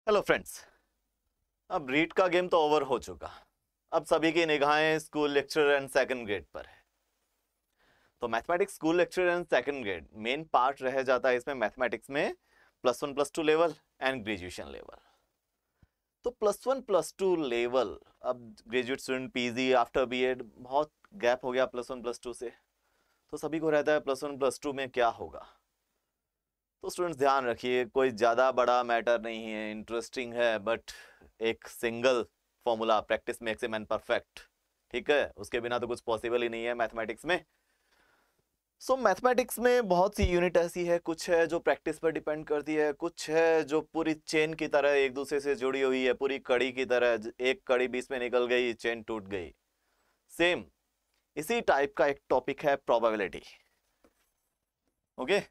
Hello friends, अब read का game तो ओवर हो चुका। अब सभी की निगाहें school lecture and second grade पर है। तो mathematics school lecture and second grade main part रह जाता है इसमें मैथमेटिक्स में +1 +2 लेवल एंड ग्रेजुएशन लेवल। तो +1 +2 लेवल, अब graduate student PG after BEd बहुत गैप हो गया +1 +2 से, तो सभी को रहता है +1 +2 में क्या होगा। तो स्टूडेंट्स ध्यान रखिए, कोई ज़्यादा बड़ा मैटर नहीं है, इंटरेस्टिंग है, बट एक single formula practice makes a man perfect. ठीक है, उसके बिना तो कुछ पॉसिबल ही नहीं है मैथमेटिक्स में। सो मैथमेटिक्स में बहुत सी यूनिट ऐसी है, कुछ है जो प्रैक्टिस पर डिपेंड करती है, कुछ है जो पूरी चेन की तरह एक दूसरे से जुड़ी हुई है, पूरी कड़ी की तरह। एक कड़ी बीच में निकल गई, चेन टूट गई। सेम इसी टाइप का एक टॉपिक है प्रोबेबिलिटी। Okay,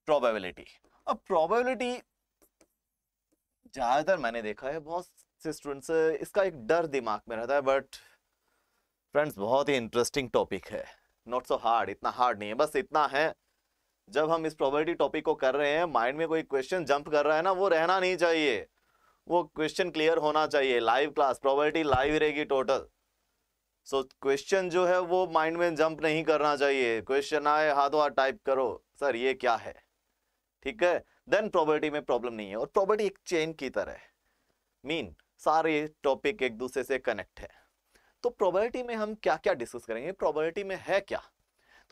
probability. अब प्रोबेबिलिटी ज्यादातर मैंने देखा है बहुत से स्टूडेंट्स इसका एक डर दिमाग में रहता है, बट फ्रेंड्स बहुत ही इंटरेस्टिंग टॉपिक है। नॉट सो हार्ड, इतना हार्ड नहीं है, बस इतना है जब हम इस प्रोबेबिलिटी टॉपिक को कर रहे हैं, माइंड में कोई क्वेश्चन जंप कर रहा है ना, वो रहना नहीं चाहिए, वो क्वेश्चन क्लियर होना चाहिए। लाइव क्लास प्रोबेबिलिटी लाइव रहेगी टोटल। सो क्वेश्चन जो है वो माइंड में जंप नहीं करना चाहिए। क्वेश्चन आए हाथों हाथ टाइप करो, सर ये क्या है, ठीक है, देन प्रोबेबिलिटी में प्रॉब्लम नहीं है। और प्रोबेबिलिटी एक चेन की तरह है, मीन सारे टॉपिक एक दूसरे से कनेक्ट है। तो प्रोबेबिलिटी में हम क्या क्या डिस्कस करेंगे, प्रोबेबिलिटी में है क्या।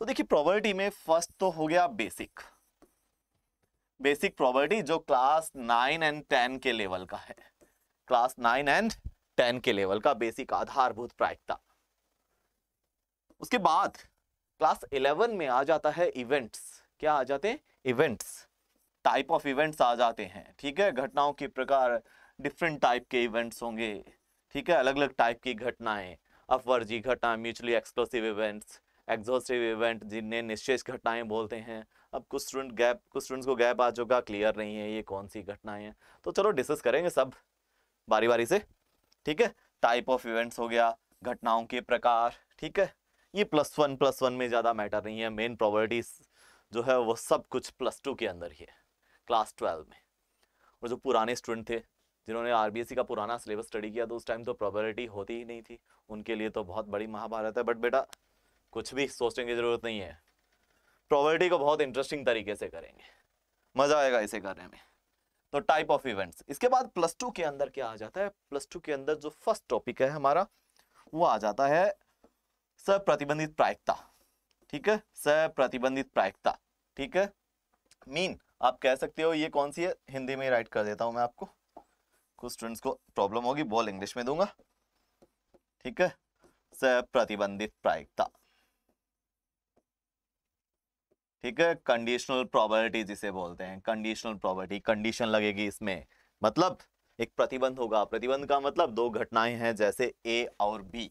तो देखिए, प्रोबेबिलिटी में फर्स्ट तो हो गया बेसिक प्रोबेबिलिटी, जो क्लास 9 एंड 10 के लेवल का है। क्लास 9 एंड 10 के लेवल का बेसिक आधारभूत प्रायिकता। उसके बाद क्लास 11 में आ जाता है इवेंट्स। क्या आ जाते हैं? इवेंट्स। टाइप ऑफ इवेंट्स आ जाते हैं, ठीक है, घटनाओं के प्रकार, डिफरेंट टाइप के इवेंट्स होंगे, ठीक है, अलग अलग टाइप की घटनाएं, अपवर्जी घटना, mutually exclusive events, exhaustive event, जिन्हें निश्चेष घटनाएं बोलते हैं। अब कुछ स्टूडेंट्स को गैप आ चुका, क्लियर नहीं है ये कौन सी घटनाएं हैं, तो चलो डिस्कस करेंगे सब बारी बारी से, ठीक है। टाइप ऑफ इवेंट्स हो गया, घटनाओं के प्रकार, ठीक है, ये +1 में ज़्यादा मैटर नहीं है। मेन प्रोबेबिलिटीज जो है वो सब कुछ +2 के अंदर ही है, क्लास 12 में। और जो पुराने स्टूडेंट थे जिन्होंने आरबीएससी का पुराना सिलेबस स्टडी किया, तो उस टाइम तो प्रोबेबिलिटी होती ही नहीं थी, उनके लिए तो बहुत बड़ी महाभारत है। बट बेटा कुछ भी सोचने की जरूरत नहीं है, प्रोबेबिलिटी को बहुत इंटरेस्टिंग तरीके से करेंगे, मजा आएगा इसे करने में। तो टाइप ऑफ इवेंट्स, इसके बाद +2 के अंदर क्या आ जाता है, +2 के अंदर जो फर्स्ट टॉपिक है हमारा वो आ जाता है सप्रतिबंधित प्रायिकता, ठीक है, सप्रतिबंधित प्रायिकता, ठीक है। मीन आप कह सकते हो ये कौन सी है, हिंदी में राइट कर देता हूं मैं आपको, कुछ स्टूडेंट्स को प्रॉब्लम होगी, बोल इंग्लिश में दूंगा, ठीक है। सप्रतिबंधित प्रायिकता, ठीक है, कंडीशनल प्रोबेबिलिटी जिसे बोलते हैं, कंडीशनल प्रोबेबिलिटी, कंडीशन लगेगी इसमें, मतलब एक प्रतिबंध होगा। प्रतिबंध का मतलब दो घटनाएं हैं जैसे ए और बी,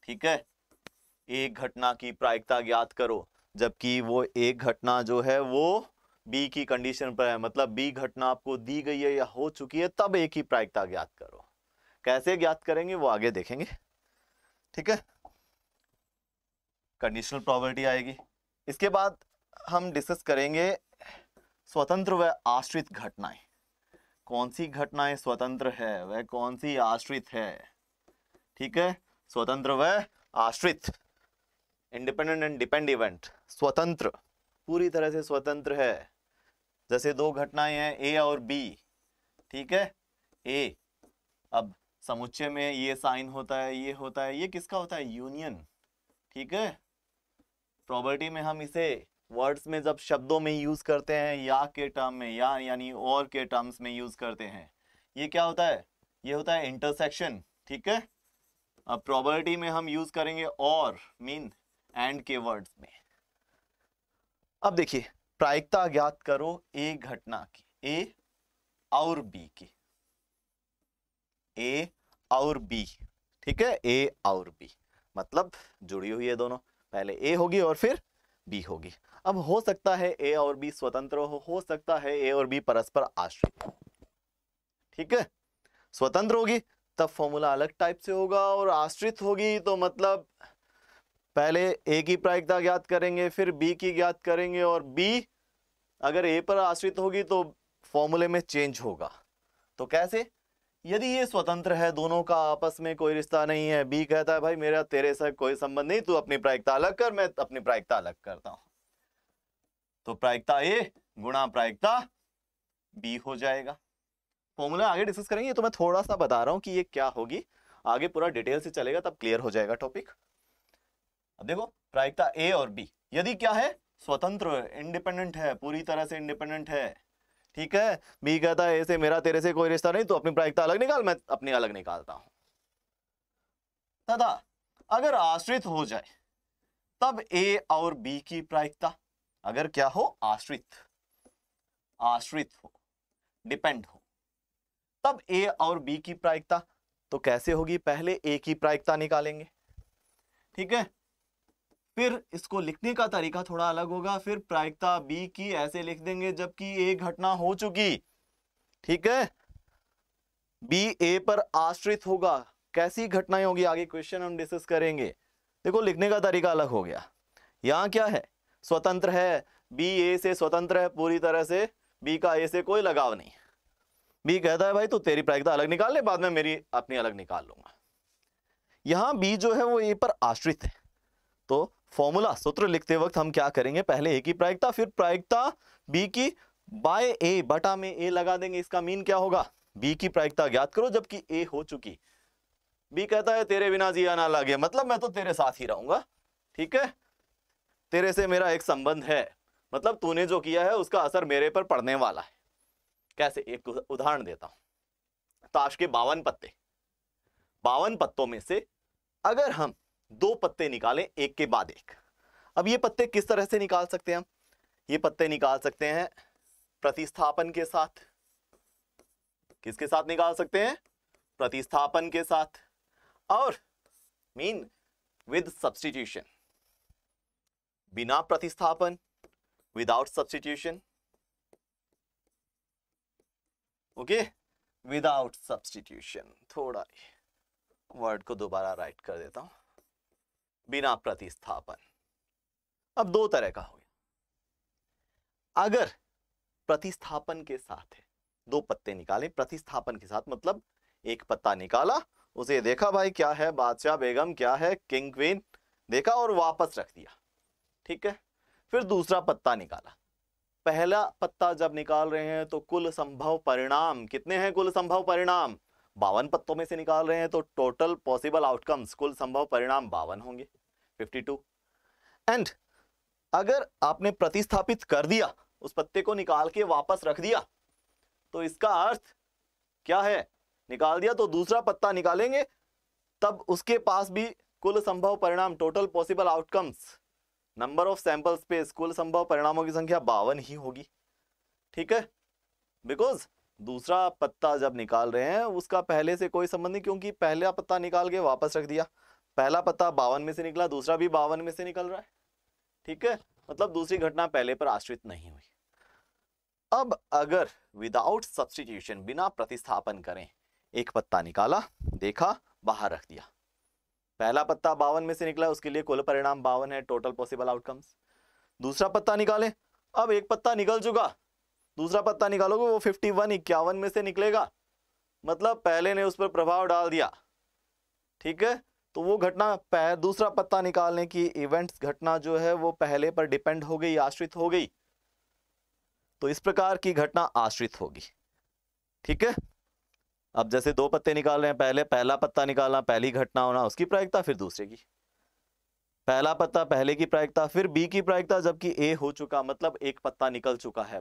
ठीक है, एक घटना की प्रायिकता ज्ञात करो, जबकि वो एक घटना जो है वो बी की कंडीशन पर है, मतलब बी घटना आपको दी गई है या हो चुकी है, तब एक ही प्रायिकता ज्ञात करो। कैसे ज्ञात करेंगे वो आगे देखेंगे, ठीक है। कंडीशनल प्रोबेबिलिटी आएगी। इसके बाद हम डिस्कस करेंगे स्वतंत्र व आश्रित घटनाएं। कौन सी घटनाएं स्वतंत्र है, वह कौन सी आश्रित है, ठीक है, स्वतंत्र व आश्रित, इंडिपेंडेंट एंड डिपेंड इवेंट। स्वतंत्र, पूरी तरह से स्वतंत्र है, जैसे दो घटनाएं हैं ए और बी, ठीक है। ए, अब समुच्चय में ये साइन होता है, ये होता है, ये किसका होता है, यूनियन, ठीक है। प्रोबेबिलिटी में हम इसे वर्ड्स में जब शब्दों में यूज करते हैं, या के टर्म में, या यानी और के टर्म्स में यूज करते हैं, ये क्या होता है, ये होता है इंटरसेक्शन, ठीक है। अब प्रोबेबिलिटी में हम यूज करेंगे और, मीन एंड के वर्ड्स में। अब देखिए, प्रायिकता ज्ञात करो ए घटना की, ए और बी की, ए और बी, ठीक है, ए और बी मतलब जुड़ी हुई है दोनों, पहले ए होगी और फिर बी होगी। अब हो सकता है ए और बी स्वतंत्र हो सकता है ए और बी परस्पर आश्रित, ठीक है। स्वतंत्र होगी तब फॉर्मूला अलग टाइप से होगा, और आश्रित होगी तो मतलब पहले ए की प्रायिकता ज्ञात करेंगे, फिर बी की ज्ञात करेंगे, और बी अगर ए पर आश्रित होगी तो फॉर्मूले में चेंज होगा, तो कैसे? यदि ये स्वतंत्र है, दोनों का आपस में कोई रिश्ता नहीं है, बी कहता है भाई मेरा तेरे से कोई संबंध नहीं, तू अपनी प्रायिकता अलग कर, मैं अपनी प्रायिकता अलग करता हूं, तो प्रायिकता ए गुणा प्रायिकता बी हो जाएगा। फॉर्मूला आगे डिस्कस करेंगे, तो मैं थोड़ा सा बता रहा हूं कि ये क्या होगी, आगे पूरा डिटेल से चलेगा तब क्लियर हो जाएगा टॉपिक। अब देखो प्रायिकता ए और बी यदि क्या है, स्वतंत्र, इंडिपेंडेंट है, पूरी तरह से इंडिपेंडेंट है, ठीक है। बी कहता है ए से मेरा तेरे से कोई रिश्ता नहीं, तो अपनी प्रायिकता अलग निकाल, मैं अपनी अलग निकालता हूं। तथा अगर आश्रित हो जाए तब ए और बी की प्रायिकता, अगर क्या हो, आश्रित हो, डिपेंड हो, तब ए और बी की प्रायिकता तो कैसे होगी, पहले ए की प्रायिकता निकालेंगे, ठीक है। फिर इसको लिखने का तरीका थोड़ा अलग होगा, फिर प्रायिकता बी की ऐसे लिख देंगे जबकि ए घटना हो चुकी, ठीक है। बी ए पर आश्रित होगा, कैसी घटनाएं होगी आगे क्वेश्चन हम डिस्कस करेंगे। देखो लिखने का तरीका अलग हो गया, यहां क्या है, स्वतंत्र है, बी ए से स्वतंत्र है पूरी तरह से, बी का ए से कोई लगाव नहीं। बी कहता है भाई तू तेरी प्रायिकता अलग निकाल ले, बाद में मेरी अपनी अलग निकाल लूंगा। यहां बी जो है वो ए पर आश्रित है, तो फॉर्मूला सूत्र लिखते वक्त हम क्या करेंगे, पहले ए की प्रायिकता फिर प्रायिकता बी की बाय ए, बटा में ए लगा देंगे। इसका मीन क्या होगा, बी की प्रायिकता ज्ञात करो जबकि ए हो चुकी। बी कहता है तेरे बिना जिया ना लागे, मतलब मैं तो तेरे साथ ही रहूंगा, ठीक है, तेरे से मेरा एक संबंध है, मतलब तूने जो किया है उसका असर मेरे पर पड़ने वाला है। कैसे, एक उदाहरण देता हूं। ताश के 52 पत्ते, 52 पत्तों में से अगर हम 2 पत्ते निकालें एक के बाद एक, अब ये पत्ते किस तरह से निकाल सकते हैं हम, ये पत्ते निकाल सकते हैं प्रतिस्थापन के साथ। किसके साथ निकाल सकते हैं, प्रतिस्थापन के साथ, और मीन विद सब्स्टिट्यूशन, बिना प्रतिस्थापन, without substitution, okay, without substitution. थोड़ा वर्ड को दोबारा राइट कर देता हूं, बिना प्रतिस्थापन। अब 2 तरह का हो गया, अगर प्रतिस्थापन के साथ है, 2 पत्ते निकाले प्रतिस्थापन के साथ, मतलब एक पत्ता निकाला, उसे देखा भाई क्या है, बादशाह बेगम क्या है, किंग क्वीन देखा और वापस रख दिया, ठीक है। फिर दूसरा पत्ता निकाला, पहला पत्ता जब निकाल रहे हैं तो कुल संभव परिणाम कितने हैं, कुल संभव परिणाम 52 पत्तों में से निकाल रहे हैं, तो टोटल पॉसिबल आउटकम्स, कुल संभव परिणाम 52 होंगे, 52। एंड अगर आपने प्रतिस्थापित कर दिया, उस पत्ते को निकाल के वापस रख दिया, तो इसका अर्थ क्या है, निकाल दिया तो दूसरा पत्ता निकालेंगे तब उसके पास भी कुल संभव परिणाम, total possible outcomes, number of sample space, कुल संभव परिणामों की संख्या 52 ही होगी, ठीक है। बिकॉज दूसरा पत्ता जब निकाल रहे हैं उसका पहले से कोई संबंध नहीं, क्योंकि पहला पत्ता निकाल के वापस रख दिया, पहला पत्ता 52 में से निकला, दूसरा भी 52 में से निकल रहा है, ठीक है, मतलब दूसरी घटना पहले पर आश्रित नहीं हुई। अब अगर विदाउट सब्स्टिट्यूशन, बिना प्रतिस्थापन करें, एक पत्ता निकाला, देखा, बाहर रख दिया, पहला पत्ता 52 में से निकला, उसके लिए कुल परिणाम 52 है, टोटल पॉसिबल आउटकम्स। दूसरा पत्ता निकाले, अब एक पत्ता निकल चुका, दूसरा पत्ता निकालोगे वो 51, 51 में से निकलेगा, मतलब पहले ने उस पर प्रभाव डाल दिया, ठीक है। तो वो घटना, दूसरा पत्ता निकालने की इवेंट्स, घटना जो है वो पहले पर डिपेंड हो गई, आश्रित हो गई, तो इस प्रकार की घटना आश्रित होगी, ठीक है। अब जैसे 2 पत्ते निकाल रहे हैं, पहले पहला पत्ता निकालना, पहली घटना होना, उसकी प्रायिकता, फिर दूसरे की, पहला पत्ता पहले की प्रायिकता, फिर बी की प्रायिकता जबकि ए हो चुका, मतलब एक पत्ता निकल चुका है,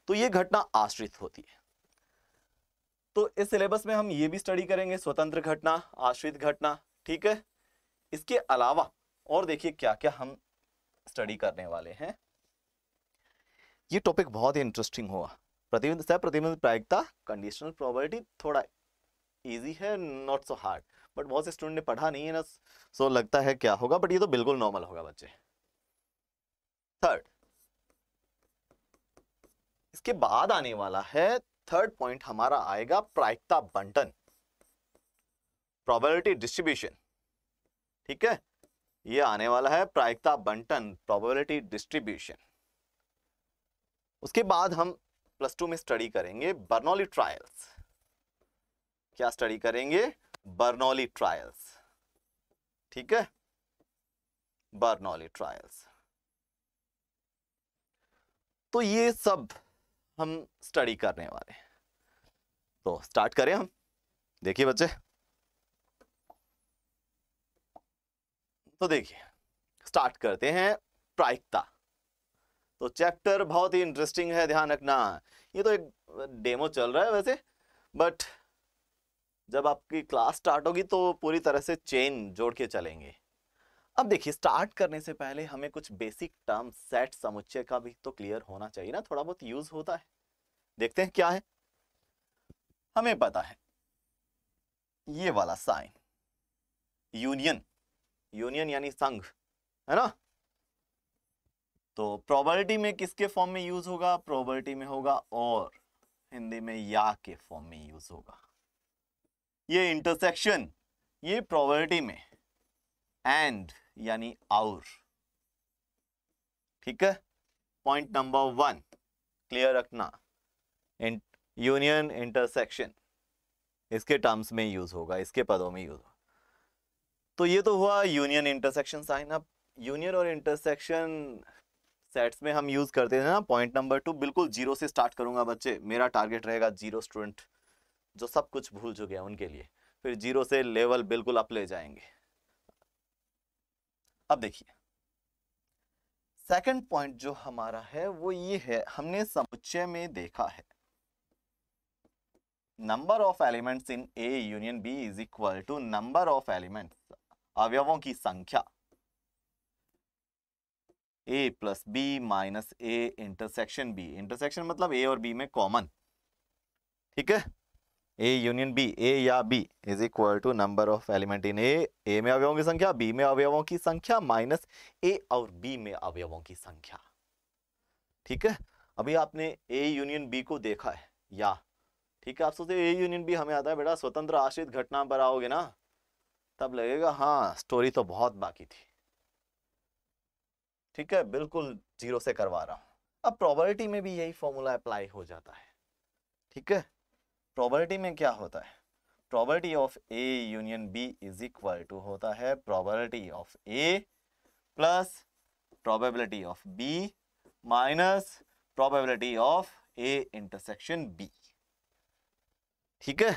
तो ये घटना आश्रित होती है। तो इस सिलेबस में हम ये भी स्टडी करेंगे, स्वतंत्र घटना, आश्रित घटना, ठीक है। इसके अलावा और देखिए क्या क्या हम स्टडी करने वाले हैं, ये टॉपिक बहुत ही इंटरेस्टिंग होगा। प्रतिबंध से प्रतिबंध प्रायिकता, कंडीशनल प्रोबेबिलिटी थोड़ा इजी है, नॉट सो हार्ड, बट बहुत से स्टूडेंट ने पढ़ा नहीं है ना, सो लगता है क्या होगा, बट ये तो बिल्कुल नॉर्मल होगा बच्चे। थर्ड, इसके बाद आने वाला है, थर्ड पॉइंट हमारा आएगा प्रायिकता बंटन, प्रोबेबिलिटी डिस्ट्रीब्यूशन, ठीक है, ये आने वाला है प्रायिकता बंटन, प्रोबेबिलिटी डिस्ट्रीब्यूशन। उसके बाद हम +2 में स्टडी करेंगे बर्नौली ट्रायल्स, क्या स्टडी करेंगे? Bernoulli trials. ठीक है, बर्नौली ट्रायल्स। तो ये सब हम स्टडी करने वाले हैं। तो स्टार्ट करें हम। देखिए बच्चे, तो देखिए स्टार्ट करते हैं प्रायिकता। तो चैप्टर बहुत ही इंटरेस्टिंग है, ध्यान रखना। ये तो एक डेमो चल रहा है वैसे, बट जब आपकी क्लास स्टार्ट होगी तो पूरी तरह से चेन जोड़ के चलेंगे। अब देखिए, स्टार्ट करने से पहले हमें कुछ बेसिक टर्म, सेट, समुच्चय का भी तो क्लियर होना चाहिए ना, थोड़ा बहुत यूज होता है। देखते हैं क्या है। हमें पता है ये वाला साइन, यूनियन, यूनियन यानी संघ, है ना। तो प्रोबेबिलिटी में किसके फॉर्म में यूज होगा? प्रोबेबिलिटी में होगा, और हिंदी में या के फॉर्म में यूज होगा। ये इंटरसेक्शन, ये प्रोबेबिलिटी में एंड यानी और। ठीक है, पॉइंट नंबर 1 क्लियर रखना। यूनियन, इंटरसेक्शन इसके टर्म्स में यूज होगा, इसके पदों में यूज होगा। तो ये तो हुआ यूनियन इंटरसेक्शन साइन। अब यूनियन और इंटरसेक्शन सेट्स में हम यूज करते हैं ना। पॉइंट नंबर 2 बिल्कुल जीरो से स्टार्ट करूंगा बच्चे, मेरा टारगेट रहेगा जीरो स्टूडेंट जो सब कुछ भूल चुके हैं उनके लिए, फिर जीरो से लेवल बिल्कुल अप ले जाएंगे। अब देखिए, सेकंड पॉइंट जो हमारा है वो ये है, हमने समुच्चय में देखा है number of elements in A union B is equal to number of elements, अवयवों की संख्या, A plus B minus A intersection B. Intersection मतलब ए और बी में कॉमन। ठीक है, ए यूनियन बी, ए या B is equal to number of element in A में अवयवों की संख्या, बी में अवयवों की संख्या माइनस ए और बी में अवयवों की संख्या। ठीक है, अभी आपने ए यूनियन बी को देखा है या, ठीक है, आप सोचते ए यूनियन बी हमें आता है बेटा, स्वतंत्र आश्रित घटना पर आओगे ना तब लगेगा हाँ स्टोरी तो बहुत बाकी थी। ठीक है, बिल्कुल जीरो से करवा रहा हूं। अब प्रोबेबिलिटी में भी यही फॉर्मूला अप्लाई हो जाता है। ठीक है, प्रोबेबिलिटी में क्या होता है? Probability of A union B is equal to होता है probability of A plus probability of B minus probability of A intersection B. ठीक है,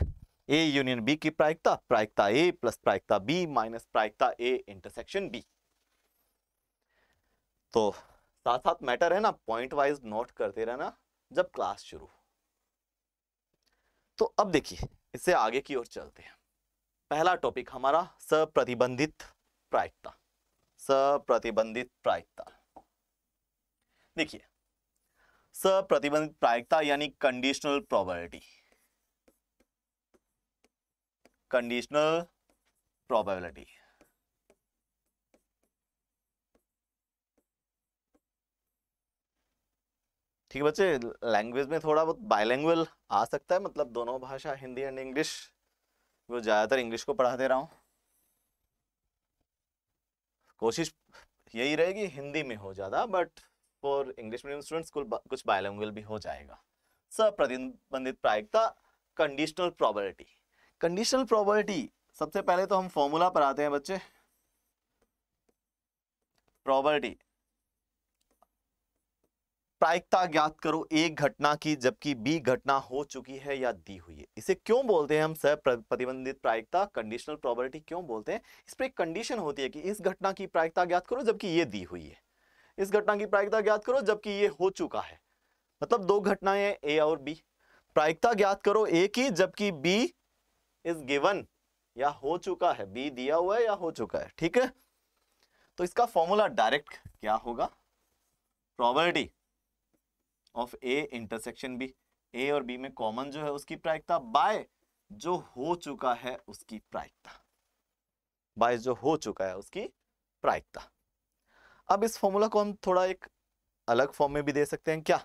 ए यूनियन बी की प्रायिकता, प्रायिकता ए प्लस प्रायिकता बी माइनस प्रायिकता ए इंटरसेक्शन बी। तो साथ साथ मैटर है ना, पॉइंट वाइज नोट करते रहना जब क्लास शुरू। तो अब देखिए, इससे आगे की ओर चलते हैं। पहला टॉपिक हमारा सप्रतिबंधित प्रायिकता। सप्रतिबंधित प्रायिकता, देखिए सप्रतिबंधित प्रायिकता यानी कंडीशनल प्रोबेबिलिटी। कंडीशनल प्रोबेबिलिटी, ठीक है बच्चे, लैंग्वेज में थोड़ा बहुत बाइलिंगुअल आ सकता है, मतलब दोनों भाषा हिंदी एंड इंग्लिश, वो ज्यादातर इंग्लिश को पढ़ा दे रहा हूं। कोशिश यही रहेगी हिंदी में हो ज्यादा, but for English medium students कुछ बाइलिंगुअल भी हो जाएगा। सप्रतिबंधित प्रायिकता, कंडीशनल प्रोबेबिलिटी। कंडीशनल प्रोबेबिलिटी, सबसे पहले तो हम फॉर्मूला पर आते हैं बच्चे। प्रोबेबिलिटी, प्रायिकता ज्ञात करो एक घटना की जबकि बी घटना हो चुकी है या दी हुई है। इसे क्यों बोलते हैं हम सप्रतिबंधित प्रायिकता, कंडीशनल प्रोबेबिलिटी क्यों बोलते हैं? इस पर एक कंडीशन होती है कि इस घटना की प्रायिकता ज्ञात करो जबकि ये दी हुई है, इस घटना की प्रायिकता ज्ञात करो जबकि ये हो चुका है। मतलब दो घटनाएं ए और बी, प्रायिकता ज्ञात करो ए की जबकि बी इज गिवन या हो चुका है, बी दिया हुआ है या हो चुका है। ठीक है, तो इसका फॉर्मूला डायरेक्ट क्या होगा? Probability of A intersection B, A और बी में कॉमन जो है उसकी प्रायिकता बाय जो हो चुका है उसकी प्रायिकता, बाय जो हो चुका है उसकी प्रायिकता। अब इस फॉर्मूला को हम थोड़ा एक अलग फॉर्म में भी दे सकते हैं। क्या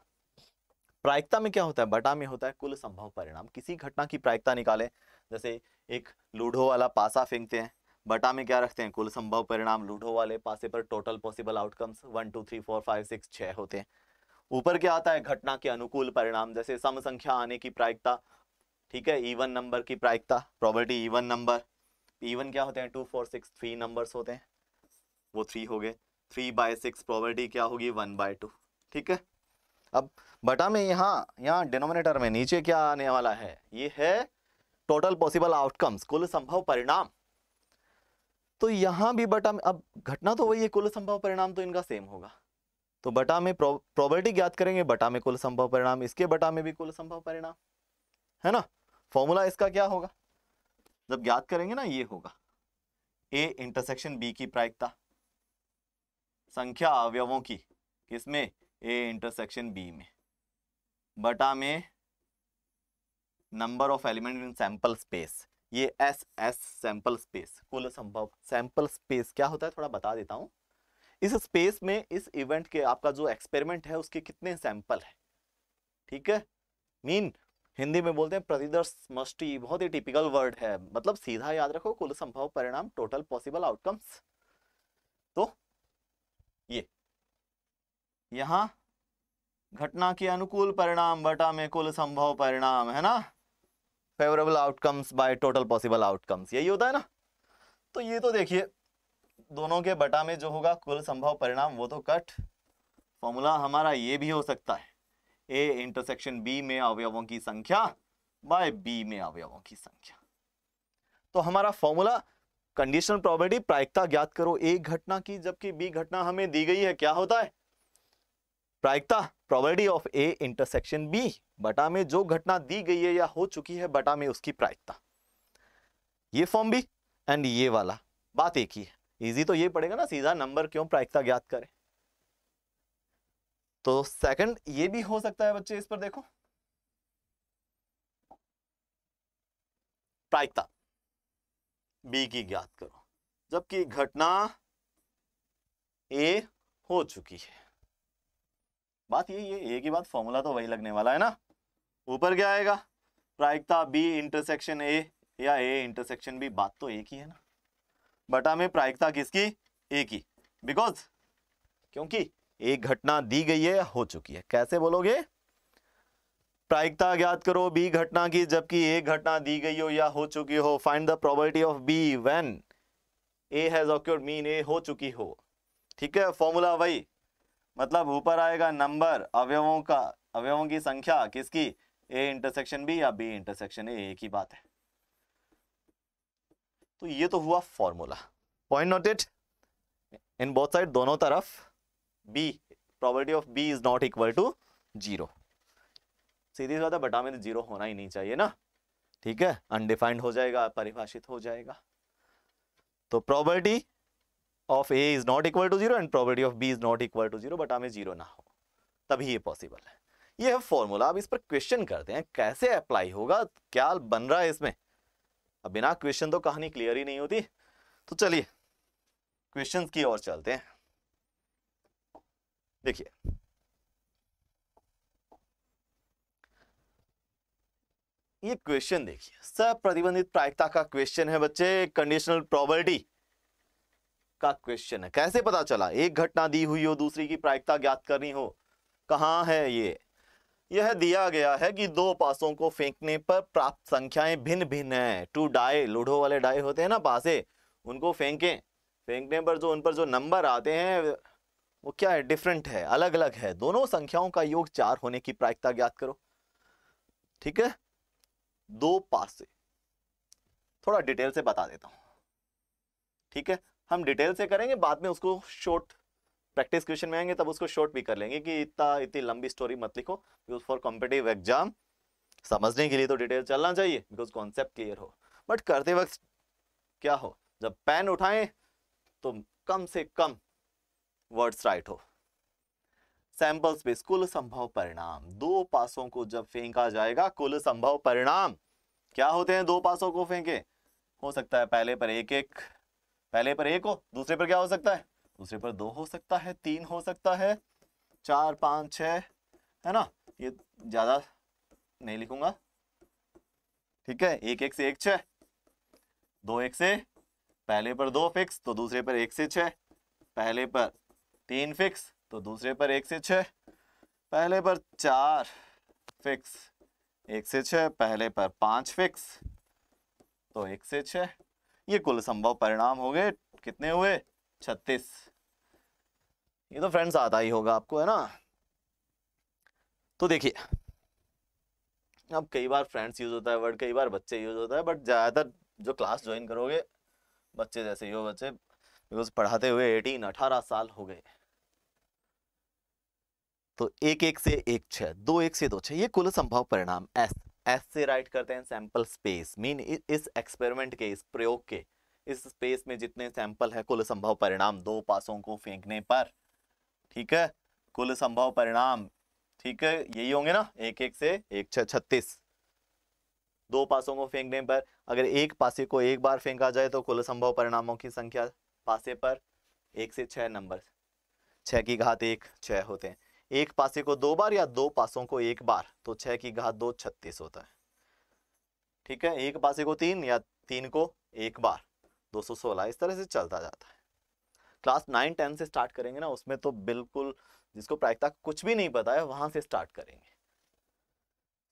प्रायिकता में क्या होता है? बटा में होता है कुल संभव परिणाम। किसी घटना की प्रायिकता निकाले, जैसे एक लूडो वाला पासा फेंकते हैं, बटा में क्या रखते हैं? कुल संभव परिणाम। लूडो वाले पासे पर टोटल पॉसिबल आउटकम्स 1 2 3 4 5 6 6 होते हैं। ऊपर क्या आता है? घटना के अनुकूल परिणाम, जैसे सम संख्या आने की प्रायिकता ठीक है, इवन नंबर की प्रायिकता, प्रोबेबिलिटी इवन नंबर, इवन क्या होते हैं 2 4 6 3 नंबर्स होते हैं, वो 3 हो गए, 3/6 प्रोबेबिलिटी क्या होगी 1/2। ठीक है, अब बटा में यहाँ डिनोमिनेटर में नीचे क्या आने वाला है, ये है टोटल पॉसिबल आउटकम्स, कुल संभव परिणाम। तो यहां भी बटा में, अब घटना तो वही है, कुल संभव परिणाम तो इनका सेम होगा, तो बटा में प्रोबेबिलिटी ज्ञात करेंगे, बटा में कुल संभव परिणाम, इसके बटा में भी कुल संभव परिणाम, है ना। फॉर्मूला इसका क्या होगा जब ज्ञात करेंगे ना, ये होगा ए इंटरसेक्शन बी की प्रायिकता, संख्या अवयवों की किसमें, ए इंटरसेक्शन बी में, बटा में number of element in sample space, ये एस सैंपल स्पेस, कुल संभव सैंपल स्पेस क्या होता है थोड़ा बता देता हूं। इस स्पेस में इस इवेंट के आपका जो एक्सपेरिमेंट है उसके कितने सैंपल है, ठीक है। मीन हिंदी में बोलते हैं प्रतिदर्श समष्टि, बहुत ही टिपिकल वर्ड है, मतलब सीधा याद रखो कुल संभव परिणाम, टोटल पॉसिबल आउटकम्स। तो ये यहां घटना के अनुकूल परिणाम बटा में कुल संभव परिणाम, है ना, favourable outcomes by total possible outcomes, यही होता है ना। तो ये तो देखिए दोनों के बटा में जो होगा कुल संभव परिणाम वो तो कट, फॉर्मूला हमारा ये भी हो सकता है ए इंटरसेक्शन बी में अवयवों की संख्या बाय बी में अवयवों की संख्या। तो हमारा फॉर्मूला कंडीशनल प्रोबेबिलिटी प्रायिकता ज्ञात करो एक घटना की जबकि बी घटना हमें दी गई है, क्या होता है प्रायिकता, probability of A intersection B, बटा में जो घटना दी गई है या हो चुकी है बटा में उसकी प्रायिकता। ये फॉर्म भी एंड ये वाला बात एक ही है, इजी तो ये पड़ेगा ना, सीधा नंबर क्यों प्रायिकता ज्ञात करें। तो सेकंड ये भी हो सकता है बच्चे, इस पर देखो प्रायिकता बी की ज्ञात करो जबकि घटना ए हो चुकी है, बात यही है, ए की बात, फॉर्मूला तो वही लगने वाला है ना। ऊपर क्या आएगा, प्रायिकता बी इंटरसेक्शन ए या ए इंटरसेक्शन बी, बात तो एक ही है ना। बटा में प्रायिकता किसकी, ए की, बिकॉज क्योंकि एक घटना दी गई है या हो चुकी है। कैसे बोलोगे, प्रायिकता ज्ञात करो बी घटना की जबकि एक घटना दी गई हो या हो चुकी हो, find the probability of B when A has occurred, mean A हो चुकी हो। ठीक है, फॉर्मूला वही, मतलब ऊपर आएगा नंबर अवयवों का, अवयवों की संख्या किसकी, ए इंटरसेक्शन बी या बी इंटरसेक्शन ए, एक ही बात है। तो ये तो हुआ formula, point noted in both side, दोनों तरफ B, probability of B is not equal to 0, सीधी सी बात है, बटा में तो 0 होना ही नहीं चाहिए ना। ठीक है, अनडिफाइंड हो जाएगा, परिभाषित हो जाएगा। तो probability of A is not equal to 0 and probability of B is not equal to 0, बटा में 0 ना हो, तभी ये पॉसिबल है। ये है फॉर्मूला। अब इस पर क्वेश्चन करते हैं कैसे अप्लाई होगा, क्या बन रहा है इसमें। अब बिना क्वेश्चन तो कहानी क्लियर ही नहीं होती। तो चलिए क्वेश्चंस की ओर चलते हैं। देखिए ये क्वेश्चन देखिए, सप्रतिबंधित प्रायिकता का क्वेश्चन है बच्चे, कंडीशनल प्रोबेबिलिटी का क्वेश्चन है। कैसे पता चला, एक घटना दी हुई हो दूसरी की प्रायिकता ज्ञात करनी हो, कहां है ये, यह दिया गया है कि दो पासों को फेंकने पर प्राप्त संख्याएं भिन्न भिन्न हैं। टू डाई, लूडो वाले डाई होते हैं ना पासे, उनको फेंकें, फेंकने पर जो उन पर जो नंबर आते हैं वो क्या है, डिफरेंट है, अलग अलग है। दोनों संख्याओं का योग 4 होने की प्रायिकता ज्ञात करो। ठीक है, दो पासे, थोड़ा डिटेल से बता देता हूं। ठीक है, हम डिटेल से करेंगे, बाद में उसको शॉर्ट प्रैक्टिस क्वेश्चन में आएंगे तब उसको शॉर्ट भी कर लेंगे कि इतनी लंबी स्टोरी मत लिखो, बिकॉज फॉर कॉम्पिटिटिव एग्जाम समझने के लिए तो डिटेल चलना चाहिए, बिकॉज कॉन्सेप्ट क्लियर हो। बट करते वक्त क्या हो, जब पेन उठाएं तो कम से कम वर्ड्स राइट हो। सैंपल स्पेस, कुल संभव परिणाम, दो पासों को जब फेंका जाएगा, कुल संभव परिणाम क्या होते हैं, दो पासों को फेंके, हो सकता है पहले पर एक एक, पहले पर एक हो, दूसरे पर क्या हो सकता है, दूसरे पर 2 हो सकता है, 3 हो सकता है, 4 5 6, है ना। ये ज्यादा नहीं लिखूंगा। ठीक है, एक एक से एक 6, 2 एक से, पहले पर 2 फिक्स तो दूसरे पर 1 से 6, पहले पर 3 फिक्स तो दूसरे पर 1 से 6, पहले पर 4 फिक्स 1 से 6, पहले पर 5 फिक्स, तो 1 से 6। ये कुल संभव परिणाम हो गए, कितने हुए? 36। ये तो फ्रेंड्स आता ही होगा आपको, है ना। तो देखिए, अब कई बार फ्रेंड्स यूज होता है वर्ड, कई बार बच्चे यूज होता है, बट ज्यादातर जो क्लास ज्वाइन करोगे बच्चे जैसे ही हो, बच्चे बिकॉज पढ़ाते हुए 18-18 साल हो गए। तो 1 1 से 1 6, 2 1 से 2 6, ये कुल संभव परिणाम। एस से राइट करते हैं सैंपल स्पेस, मीन इस एक्सपेरिमेंट के, इस प्रयोग के, इस स्पेस में जितने सैंपल है कुल संभव परिणाम 2 पासों को फेंकने पर, ठीक है, कुल संभव परिणाम, ठीक है, यही होंगे ना, 1 1 से 1 6 36। 2 पासों को फेंकने पर, अगर एक पासे को एक बार फेंका जाए तो कुल संभव परिणामों की संख्या पासे पर 1 से 6 नंबर, 6 की घात 1 6 होते हैं। एक पासे को 2 बार या 2 पासों को एक बार, तो 6 की घात 2 36 होता है, ठीक है। एक पासे को 3 या 3 को एक बार 216, इस तरह से चलता जाता है। क्लास 9 10 से स्टार्ट करेंगे ना, उसमें तो बिल्कुल जिसको प्रायिकता कुछ भी नहीं पता है वहां से स्टार्ट करेंगे।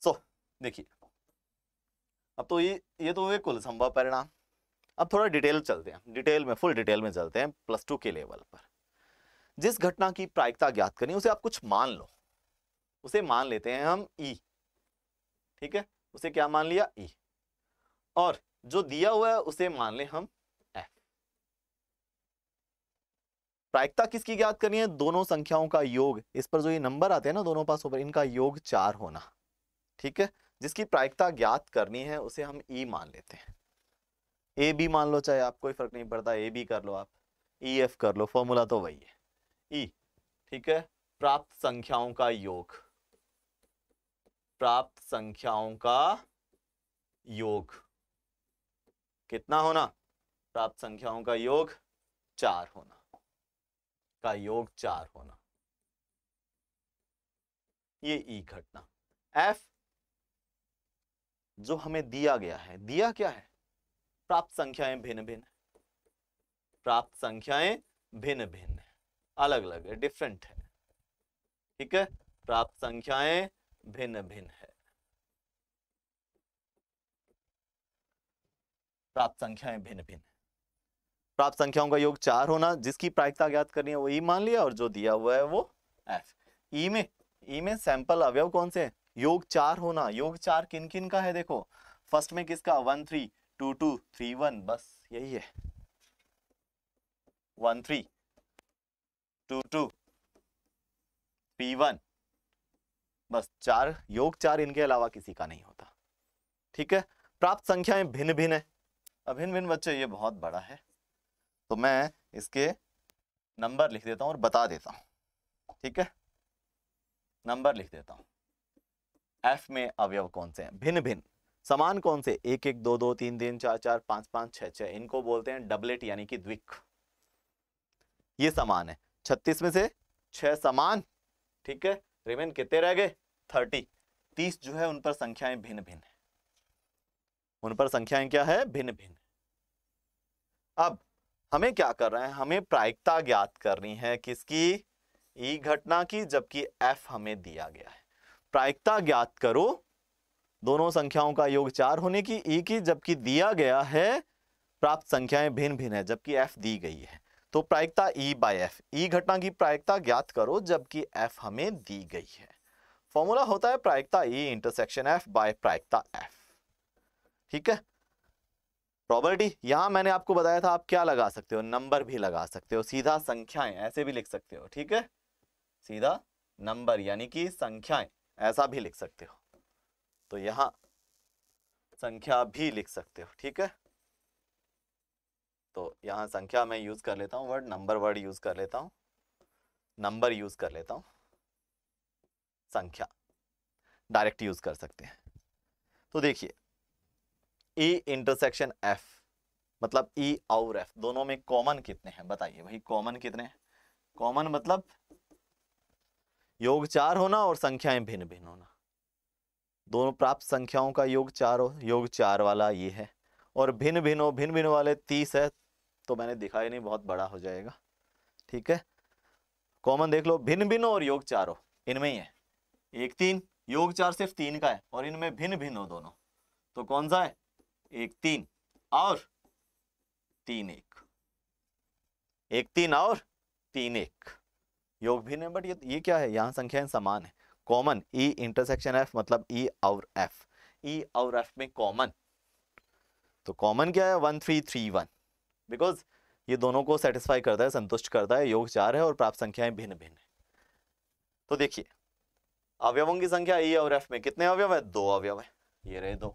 सो देखिए, अब तो ये तो हुए कुल संभव परिणाम। अब थोड़ा डिटेल चलते हैं, डिटेल में, फुल डिटेल में चलते हैं +2 के लेवल पर। जिस घटना की प्रायिकता ज्ञात करनी उसे आप कुछ मान लो, उसे मान लेते हैं हम ई, ठीक है, उसे क्या मान लिया? ई। और जो दिया हुआ है उसे मान ले हम एफ। प्रायिकता किसकी ज्ञात करनी है? दोनों संख्याओं का योग, इस पर जो ये नंबर आते हैं ना दोनों पासों पर, इनका योग 4 होना, ठीक है। जिसकी प्रायिकता ज्ञात करनी है उसे हम ई मान लेते हैं। ए बी मान लो, चाहे आप, कोई फर्क नहीं पड़ता, ए बी कर लो आप, ई एफ कर लो, फॉर्मूला तो वही है, ई, ठीक है। प्राप्त संख्याओं का योग, प्राप्त संख्याओं का योग कितना होना? प्राप्त संख्याओं का योग 4 होना, का योग 4 होना, ये ई घटना। एफ जो हमें दिया गया है, दिया क्या है? प्राप्त संख्याएं भिन्न भिन्न, प्राप्त संख्याएं भिन्न भिन्न, अलग अलग है, डिफरेंट है, ठीक है। प्राप्त संख्याएं भिन्न भिन्न है, प्राप्त संख्याएं भिन्न भिन्न, प्राप्त संख्याओं का योग 4 होना, जिसकी प्रायिकता ज्ञात करनी है वो ई मान लिया, और जो दिया हुआ है वो एफ। ई में सैंपल अवयव कौन से हैं? योग 4 होना। योग 4 किन किन का है? देखो, फर्स्ट में किसका? 1 3 2 2 3 1, बस यही है, 1 3 2 2 3 1, बस 4, योग 4, इनके अलावा किसी का नहीं होता, ठीक है। प्राप्त संख्याएं भिन्न भिन्न है। अब भिन्न भिन्न बच्चे, ये बहुत बड़ा है, तो मैं इसके नंबर लिख देता हूं और बता देता हूं, ठीक है। नंबर लिख देता हूं। एफ में अवयव कौन से हैं? भिन्न भिन्न। समान कौन से? 1 1 2 2 3 3 4 4 5 5 6 6, इनको बोलते हैं डबलेट यानी कि द्विक। ये समान है, 36 में से 6 समान, ठीक है। रिमेन कितने रह गए? 30। 30 जो है उन पर संख्याएं भिन्न भिन्न है, उन पर संख्याएं क्या है? भिन्न भिन्न। अब हमें क्या कर रहे हैं? हमें प्रायिकता ज्ञात करनी है किसकी? ई घटना की, जबकि एफ हमें दिया गया है। प्रायिकता ज्ञात करो दोनों संख्याओं का योग 4 होने की, ई की, जबकि दिया गया है प्राप्त संख्याएं भिन्न भिन्न है, जबकि एफ दी गई है। तो प्रायिकता ई बाय एफ, ई घटना की प्रायिकता ज्ञात करो जबकि एफ हमें दी गई है। फॉर्मूला होता है प्रायिकता ई इंटरसेक्शन एफ बाय प्रायिकता एफ, ठीक है। प्रोबेबिलिटी यहां मैंने आपको बताया था, आप क्या लगा सकते हो? नंबर भी लगा सकते हो, सीधा संख्याएं ऐसे भी लिख सकते हो, ठीक है। सीधा नंबर यानी कि संख्याएं ऐसा भी लिख सकते हो, तो यहां संख्या भी लिख सकते हो, ठीक है। तो यहां संख्या मैं यूज कर लेता हूं, वर्ड नंबर वर्ड यूज कर लेता हूं, नंबर यूज कर लेता हूं, संख्या डायरेक्ट यूज कर सकते हैं। तो देखिए, ई इंटरसेक्शन एफ मतलब ई और एफ दोनों में कॉमन कितने हैं? बताइए भाई, कॉमन कितने हैं? कॉमन मतलब योग 4 होना और संख्याएं भिन्न भिन्न होना। दोनों प्राप्त संख्याओं का योग 4 हो, योग 4 वाला ये है, और भिन्न भिन्न हो, भिन्न भिन्न वाले 30 है, तो मैंने दिखाया नहीं, बहुत बड़ा हो जाएगा, ठीक है। कॉमन देख लो, भिन्न भिन्न और योग 4 हो, इनमें ही है, 1 3 योग 4 सिर्फ 3 का है और इनमें भिन्न भिन्न हो दोनों, तो कौन सा है? 1 3 और 3 1, 1 3 और 3 1 योग भिन्न है, बट ये क्या है, यहाँ संख्याएं समान है। कॉमन ई इंटरसेक्शन एफ मतलब ई और एफ, ई और एफ में कॉमन, तो कॉमन क्या है? 1 3 3 1, बिकॉज ये दोनों को सेटिस्फाई करता है, संतुष्ट करता है। योग 4 है और प्राप्त संख्याएं भिन्न भिन्न है। तो देखिए अवयवों की संख्या ई और एफ में कितने अवयव है? 2 अवयव है, ये रहे 2।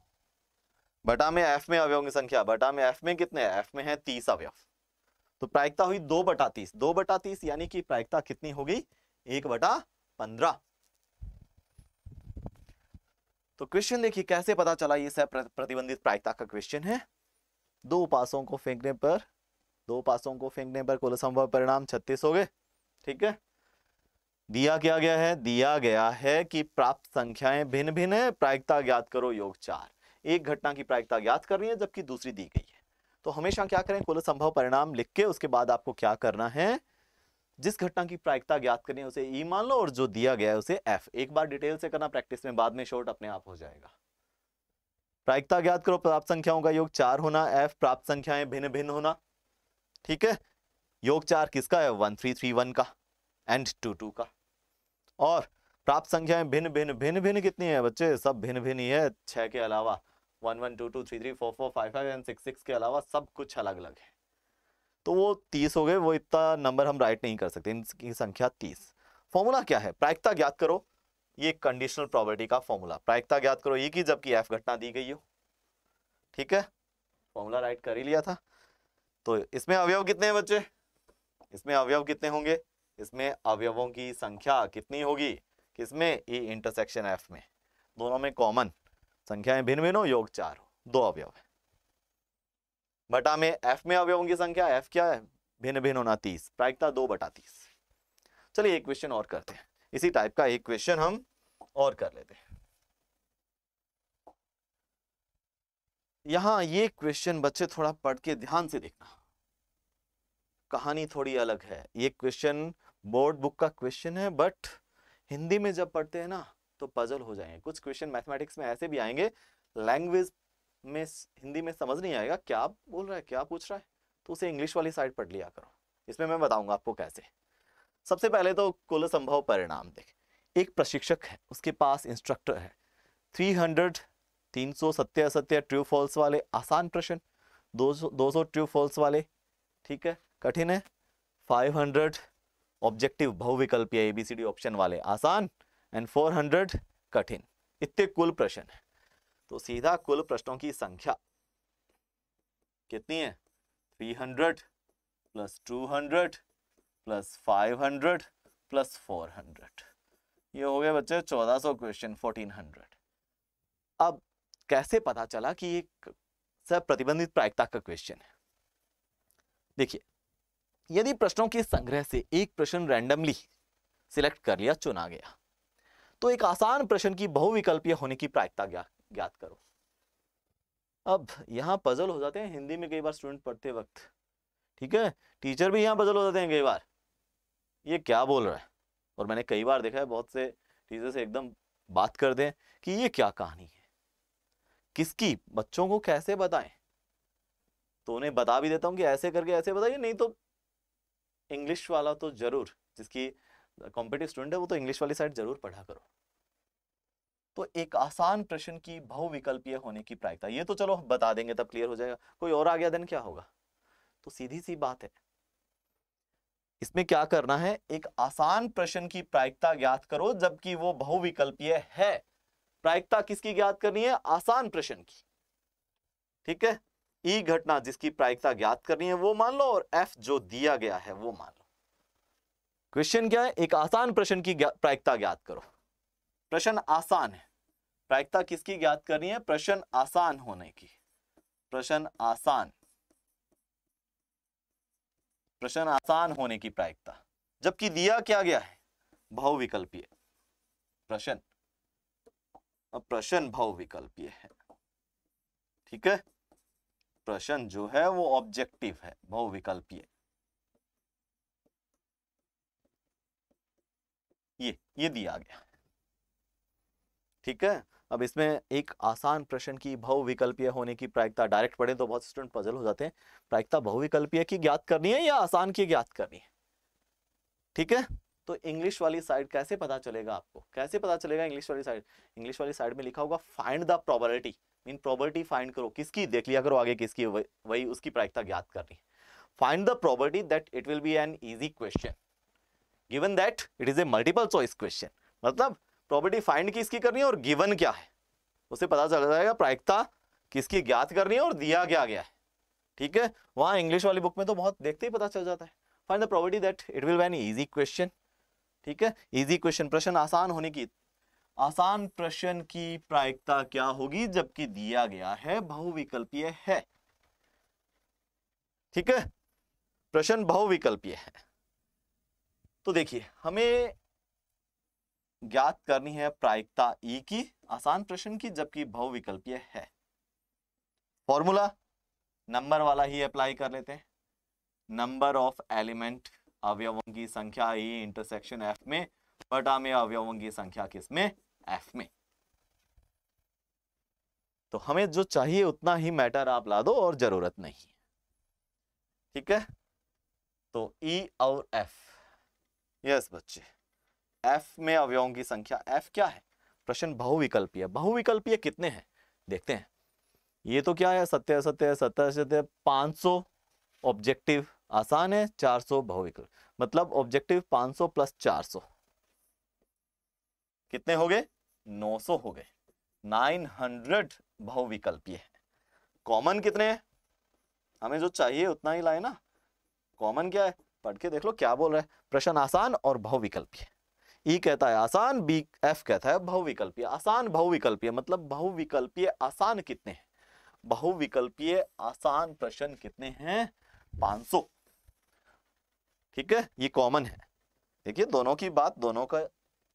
बटा में एफ में अवयवों की संख्या, बटा में एफ में कितने है? एफ में है 30 अवयव, तो प्रायिकता हुई 2/30। 2/30 यानी कि प्रायिकता कितनी होगी? 1/15। तो क्वेश्चन देखिए कैसे पता चला, ये सब प्रतिबंधित प्रायिकता का क्वेश्चन है। दो पासों को फेंकने पर कुल संभव परिणाम 36 हो गए। ठीक है, दिया क्या गया है? दिया गया है कि प्राप्त संख्याएं भिन्न भिन्न है, प्रायिकता ज्ञात करो योग 4। एक घटना की प्रायिकता ज्ञात करनी है जबकि दूसरी दी गई है, तो हमेशा क्या करें? कुल संभव परिणाम लिख के उसके बाद आपको क्या करना है? जिस घटना की प्रायिकता ज्ञात करनी है उसे ई मान लो और जो दिया गया है उसे एफ। एक बार डिटेल से करना प्रैक्टिस में, बाद में शॉर्ट अपने आप हो जाएगा। प्रायिकता ज्ञात करो, प्राप्त संख्याओं का योग 4 होना, एफ प्राप्त संख्याएं भिन्न भिन्न होना। ठीक है, योग 4 किसका है? 1 3 3 1 का एंड 2 2 का। और प्राप्त संख्याएं भिन्न भिन्न कितनी है बच्चे? सब भिन्न भिन्न ही है, 6 के अलावा। 1 1 2 2 3 3 4 4 5 5 एंड 6 6 के अलावा सब कुछ अलग अलग है, तो वो 30 हो गए। वो इतना नंबर हम राइट नहीं कर सकते, इनकी संख्या 30। फॉर्मूला क्या है? प्रायिकता ज्ञात करो, ये कंडीशनल प्रोबेबिलिटी का फॉर्मूला। प्रायिकता ज्ञात करो ये की जबकि एफ घटना दी गई हो। ठीक है, फॉर्मूला राइट कर ही लिया था। तो इसमें अवयव कितने हैं बच्चे? इसमें अवयव कितने होंगे? इसमें अवयवों की संख्या कितनी होगी? किसमें? ई इंटरसेक्शन एफ में। दोनों में कॉमन, संख्याएं भिन्न भिन्न हो, योग 4 हो, 2 अवयव है। बटा में एफ में अवयवों की संख्या, एफ क्या है? भिन्न भिन्न होना 30, प्रायिकता 2/30। चलिए एक क्वेश्चन और करते हैं, इसी टाइप का एक क्वेश्चन हम और कर लेते हैं। यहां ये क्वेश्चन बच्चे थोड़ा पढ़ के ध्यान से देखना, कहानी थोड़ी अलग है। ये क्वेश्चन बोर्ड बुक का क्वेश्चन है, बट हिंदी में जब पढ़ते हैं ना तो पजल हो जाएंगे। कुछ क्वेश्चन मैथमेटिक्स में ऐसे भी आएंगे, लैंग्वेज में हिंदी में समझ नहीं आएगा क्या बोल रहा है, क्या पूछ रहा है, तो उसे इंग्लिश वाली साइड पढ़ लिया करो। इसमें मैं बताऊंगा आपको कैसे। सबसे पहले तो कुल संभव परिणाम देख। एक प्रशिक्षक है, उसके पास इंस्ट्रक्टर है। 300 सत्य असत्य ट्रू फॉल्स वाले आसान प्रश्न, 200 ट्रू फॉल्स वाले, ठीक है, कठिन है। 500 ऑब्जेक्टिव बहुविकल्पीय ABCD ऑप्शन वाले आसान, एंड 400 कठिन। इतने कुल प्रश्न है, तो सीधा कुल प्रश्नों की संख्या कितनी है? 300 प्लस 200 प्लस 500 प्लस 400, ये हो गए बच्चे 1400 क्वेश्चन, 1400। अब कैसे पता चला कि एक सब प्रतिबंधित प्रायिकता का क्वेश्चन है? देखिए, यदि प्रश्नों के संग्रह से एक प्रश्न रैंडमली सिलेक्ट कर लिया, चुना गया, तो एक आसान प्रश्न की बहुविकल्पीय होने की प्रायिकता ज्ञात करो। अब यहां पजल हो जाते हैं हिंदी में कई बार स्टूडेंट पढ़ते वक्त, ठीक है, टीचर भी यहां पजल हो जाते हैं कई बार, ये क्या बोल रहा है। और मैंने कई बार देखा है बहुत से टीचर से एकदम बात कर दें कि ये क्या कहानी है, किसकी, बच्चों को कैसे बताएं। तो उन्हें बता भी देता हूं कि ऐसे करके ऐसे बताइए, नहीं तो इंग्लिश वाला तो जरूर, जिसकी कॉम्पिटिटिव स्टूडेंट है वो तो इंग्लिश वाली साइड जरूर पढ़ा करो। तो एक आसान प्रश्न की बहुविकल्पीय होने की प्रायिकता, ये तो चलो बता देंगे तब क्लियर हो जाएगा। कोई और आ गया देन क्या होगा? तो सीधी सी बात है, इसमें क्या करना है? एक आसान प्रश्न की प्रायिकता ज्ञात करो जबकि वो बहुविकल्पीय है। प्रायिकता किसकी ज्ञात करनी है? आसान प्रश्न की। ठीक है, ई घटना जिसकी प्रायिकता ज्ञात करनी है वो मान लो, और एफ जो दिया गया है वो मान लो। क्वेश्चन क्या है? एक आसान प्रश्न की प्रायिकता ज्ञात करो। प्रश्न आसान है, प्रायिकता किसकी ज्ञात करनी है? प्रश्न आसान होने की। प्रश्न आसान होने की प्रायिकता, जबकि दिया क्या गया है? बहुविकल्पीय प्रश्न। प्रश्न बहुविकल्पीय है, ठीक है, प्रश्न जो है वो ऑब्जेक्टिव है, बहुविकल्पीय। ये दिया गया है। ठीक है। अब इसमें एक आसान प्रश्न की बहुविकल्पीय होने की प्रायिकता डायरेक्ट पढ़े तो बहुत स्टूडेंट पजल हो जाते हैं। प्रायिकता बहुविकल्पीय की ज्ञात करनी है या आसान की ज्ञात करनी है? ठीक है, तो इंग्लिश वाली साइड कैसे पता चलेगा आपको, कैसे पता चलेगा इंग्लिश वाली साइड? इंग्लिश वाली साइड में लिखा होगा find the probability, mean probability find करो, किसकी देख लिया करो आगे किसकी, वही उसकी प्रायिकता ज्ञात करनी है। Find the probability that it will be an easy question given that it is a multiple choice question. मतलब प्रोबेबिलिटी फाइंड किसकी करनी है और गिवन क्या है, उससे पता चल जाएगा प्रायिकता किसकी ज्ञात करनी है और दिया क्या गया है। ठीक है, वहां इंग्लिश वाली बुक में तो बहुत देखते ही पता चल जाता है। Find the probability that it will be an easy question. ठीक है, इजी क्वेश्चन, प्रश्न आसान होने की, आसान प्रश्न की प्रायिकता क्या होगी जबकि दिया गया है बहुविकल्पीय है। ठीक है, प्रश्न बहुविकल्पीय है। तो देखिए हमें ज्ञात करनी है प्रायिकता ई की आसान प्रश्न की जबकि बहुविकल्पीय है। फॉर्मूला नंबर वाला ही अप्लाई कर लेते हैं। नंबर ऑफ एलिमेंट अवयवों की संख्या ई इंटरसेक्शन एफ में बटा में अवयवों की संख्या किसमें, एफ में। तो हमें जो चाहिए उतना ही मैटर आप ला दो और जरूरत नहीं। ठीक है, तो ई और एफ, यस बच्चे, एफ में अवयवों की संख्या, एफ क्या है, प्रश्न बहुविकल्पीय। बहुविकल्पीय कितने हैं देखते हैं। ये तो क्या है, सत्य सत्य सत्य सत्य 500 ऑब्जेक्टिव आसान है, 400 बहुविकल्प, मतलब ऑब्जेक्टिव 500 प्लस 400 कितने हो गए, 900 हो गए। 900 बहुविकल्पीय है। कॉमन कितने हैं, हमें जो चाहिए उतना ही लाए ना। कॉमन क्या है, पढ़ के देख लो क्या बोल रहा है। प्रश्न आसान और बहुविकल्पीय, ई कहता है आसान, बी एफ कहता है बहुविकल्पीय। आसान बहुविकल्पीय मतलब बहुविकल्पीय आसान कितने हैं, बहुविकल्पीय आसान प्रश्न कितने हैं, 500। ठीक है, ये कॉमन है। देखिए दोनों की बात, दोनों का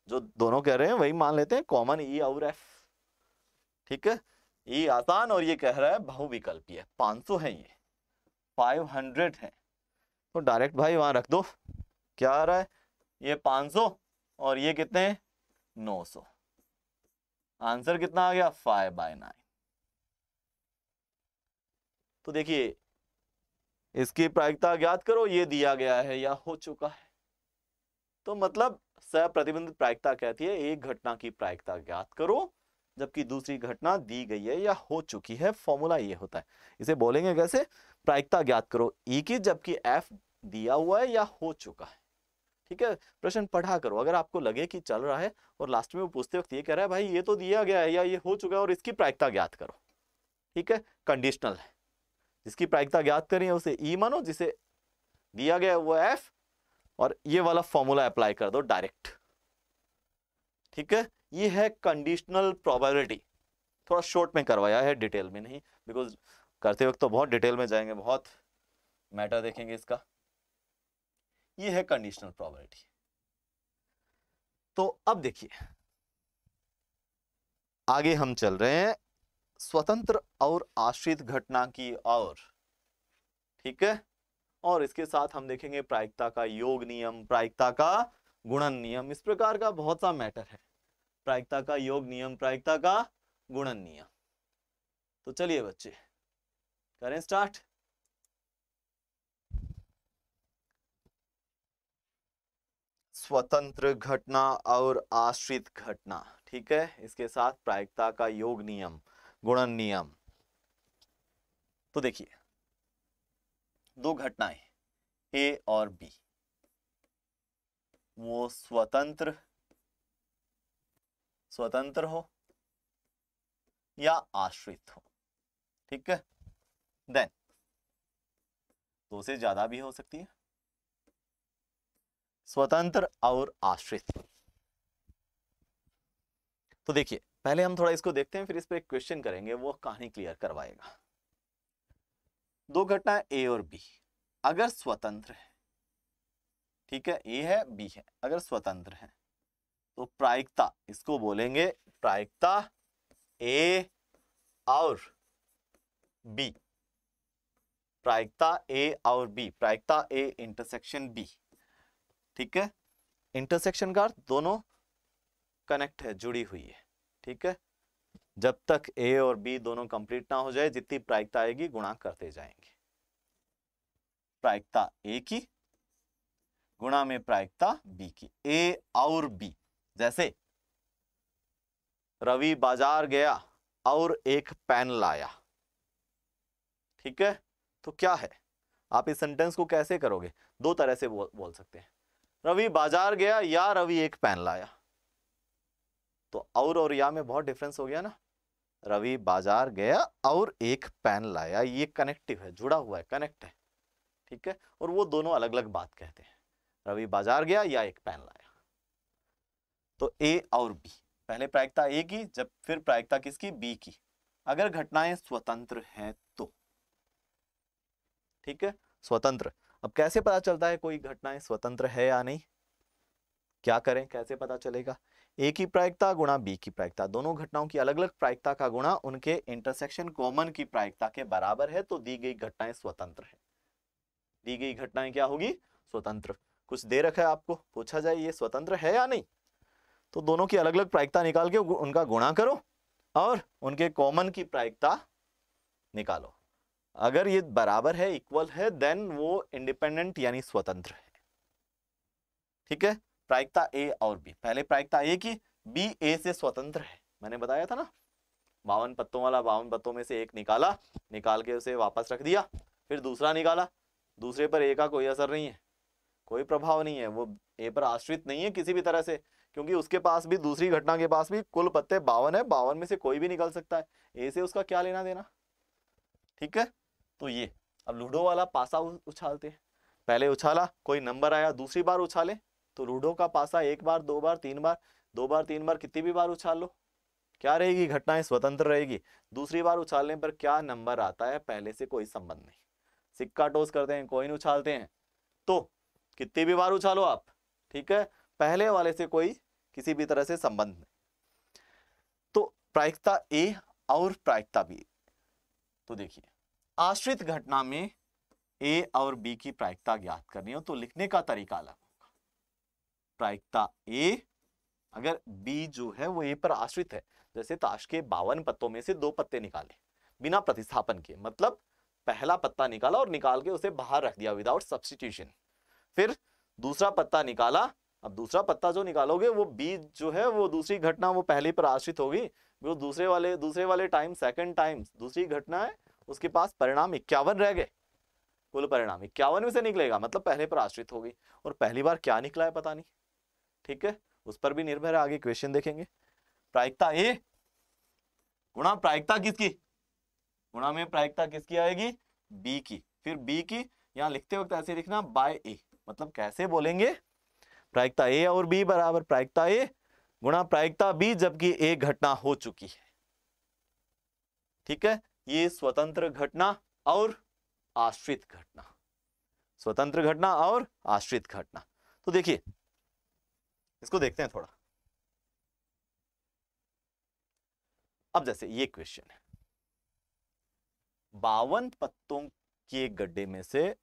जो दोनों कह रहे हैं वही मान लेते हैं, कॉमन ई और एफ। ठीक है, ई आसान और ये कह रहा है बहुविकल्पीय, 500 है, ये 500 है। तो डायरेक्ट भाई वहां रख दो, क्या आ रहा है, ये 500 और ये कितने हैं, 900। आंसर कितना आ गया, 5/9। तो देखिए इसकी प्रायिकता ज्ञात करो, ये दिया गया है या हो चुका है। तो मतलब सप्रतिबंधित प्रायिकता कहती है एक घटना की प्रायिकता ज्ञात करो जबकि दूसरी घटना दी गई है या हो चुकी है। फॉर्मूला ये होता है, इसे बोलेंगे कैसे, प्रायिकता ज्ञात करो ई की जबकि एफ दिया हुआ है या हो चुका है। ठीक है, प्रश्न पढ़ा करो, अगर आपको लगे कि चल रहा है और लास्ट में वो पूछते वक्त ये कह रहा है भाई ये तो दिया गया है या ये हो चुका है और इसकी प्रायिकता ज्ञात करो। ठीक है, कंडीशनल है, जिसकी प्रायिकता ज्ञात करें उसे ई मानो, जिसे दिया गया है वो एफ, और ये वाला फॉर्मूला अप्लाई कर दो डायरेक्ट। ठीक है, ये है कंडीशनल प्रोबेबिलिटी। थोड़ा शॉर्ट में करवाया है, डिटेल में नहीं, बिकॉज करते वक्त तो बहुत डिटेल में जाएंगे, बहुत मैटर देखेंगे इसका। ये है कंडीशनल प्रोबेबिलिटी। तो अब देखिए आगे हम चल रहे हैं स्वतंत्र और आश्रित घटना की ओर। ठीक है, और इसके साथ हम देखेंगे प्रायिकता का योग नियम, प्रायिकता का गुणन नियम, इस प्रकार का बहुत सा मैटर है। प्रायिकता का योग नियम, प्रायिकता का गुणन नियम। तो चलिए बच्चे करें स्टार्ट। स्वतंत्र घटना और आश्रित घटना, ठीक है, इसके साथ प्रायिकता का योग नियम, गुणन नियम। तो देखिए दो घटनाएं ए और बी, वो स्वतंत्र हो या आश्रित हो। ठीक है, देन दो से ज्यादा भी हो सकती है, स्वतंत्र और आश्रित। तो देखिए पहले हम थोड़ा इसको देखते हैं, फिर इस पे एक क्वेश्चन करेंगे, वो कहानी क्लियर करवाएगा। दो घटना ए और बी अगर स्वतंत्र है, ठीक है, ए है बी है, अगर स्वतंत्र है तो प्रायिकता, इसको बोलेंगे प्रायिकता ए और बी, प्रायिकता ए और बी, प्रायिकता ए इंटरसेक्शन बी। ठीक है, इंटरसेक्शन का अर्थ दोनों कनेक्ट है, जुड़ी हुई है। ठीक है, जब तक ए और बी दोनों कंप्लीट ना हो जाए, जितनी प्रायिकता आएगी गुणा करते जाएंगे। प्रायिकता ए की गुणा में प्रायिकता बी की, ए और बी। जैसे रवि बाजार गया और एक पेन लाया, ठीक है, तो क्या है, आप इस सेंटेंस को कैसे करोगे, दो तरह से बोल सकते हैं, रवि बाजार गया या रवि एक पेन लाया। तो और या में बहुत डिफरेंस हो गया ना। रवि बाजार गया और एक पेन लाया, ये कनेक्टिव है, जुड़ा हुआ है, कनेक्ट है, ठीक है, और वो दोनों अलग अलग बात कहते हैं, रवि बाजार गया या एक पेन लाया। तो ए और बी, पहले प्रायिकता ए की, जब फिर प्रायिकता किसकी, बी की, अगर घटनाएं स्वतंत्र हैं तो, ठीक है, स्वतंत्र। अब कैसे पता चलता है कोई घटनाएं स्वतंत्र है या नहीं, क्या करें, कैसे पता चलेगा, ए की प्रायिकता गुणा बी की प्रायिकता, दोनों घटनाओं की अलग अलग प्रायिकता का गुणा उनके इंटरसेक्शन कॉमन की प्रायिकता के बराबर है, तो दी गई घटनाएं स्वतंत्र है। दी गई घटनाएं क्या होगी, स्वतंत्र। कुछ दे रखा है आपको, पूछा जाए ये स्वतंत्र है या नहीं, तो दोनों की अलग अलग प्रायिकता निकाल के उनका गुणा करो और उनके कॉमन की प्रायिकता निकालो। अगर ये बराबर है, इक्वल है, देन वो इंडिपेंडेंट यानी स्वतंत्र है, ठीक है। प्रायिकता ए और बी, पहले प्रायिकता ए की, बी ए से स्वतंत्र है, मैंने बताया था ना, 52 पत्तों वाला 52 पत्तों में से एक निकाला, निकाल के उसे वापस रख दिया, फिर दूसरा निकाला, दूसरे पर ए का कोई असर नहीं है, कोई प्रभाव नहीं है, वो ए पर आश्रित नहीं है किसी भी तरह से, क्योंकि उसके पास भी, दूसरी घटना के पास भी कुल पत्ते 52 है, 52 में से कोई भी निकल सकता है, ए से उसका क्या लेना देना, ठीक है। तो ये अब लूडो वाला पासा उछालते हैं, पहले उछाला, कोई नंबर आया, दूसरी बार उछाले, तो लूडो का पासा एक बार, दो बार, तीन बार, दो बार, तीन बार, कितनी भी बार उछाल लो, क्या रहेगी, घटनाएं स्वतंत्र रहेगी। दूसरी बार उछालने पर क्या नंबर आता है, पहले से कोई संबंध नहीं। सिक्का टॉस करते हैं, कॉइन उछालते हैं, तो कितनी भी बार उछालो आप, ठीक है, पहले वाले से कोई किसी भी तरह से संबंध नहीं। तो प्रायिकता ए और प्रायिकता बी, तो देखिए आश्रित घटना में ए और बी की प्रायिकता ज्ञात करनी हो तो लिखने का तरीका अलग होगा। प्रायिकता ए, अगर बी जो है वो ए पर आश्रित है, जैसे ताश के 52 पत्तों में से 2 पत्ते निकाले बिना प्रतिस्थापन के, मतलब पहला पत्ता निकाला और निकाल के उसे बाहर रख दिया विदाउट सब्स्टिट्यूशन, फिर दूसरा पत्ता निकाला, अब दूसरा पत्ता जो निकालोगे वो बी जो है वो दूसरी घटना वो पहले पर आश्रित होगी, वो दूसरे वाले टाइम, सेकंड टाइम दूसरी घटना है, उसके पास परिणाम 51 रह गए, कुल परिणाम 51 में से निकलेगा, मतलब पहले पर आश्रित होगी, और पहली बार क्या निकला है पता नहीं, ठीक है, उस पर भी निर्भर है, आगे क्वेश्चन देखेंगे। प्रायिकता ए गुणा प्रायिकता किसकी, गुणा में प्रायिकता किसकी आएगी, बी की, फिर बी की यहां लिखते वक्त ऐसे लिखना बाय ए, मतलब कैसे बोलेंगे, प्रायिकता ए और बी बराबर प्रायिकता ए गुणा प्रायिकता बी, जबकि ए घटना हो चुकी है, ठीक है। ये स्वतंत्र घटना और आश्रित घटना, स्वतंत्र घटना और आश्रित घटना। तो देखिए इसको देखते हैं थोड़ा। अब जैसे ये क्वेश्चन है, 52 पत्तों के गड्ढे में से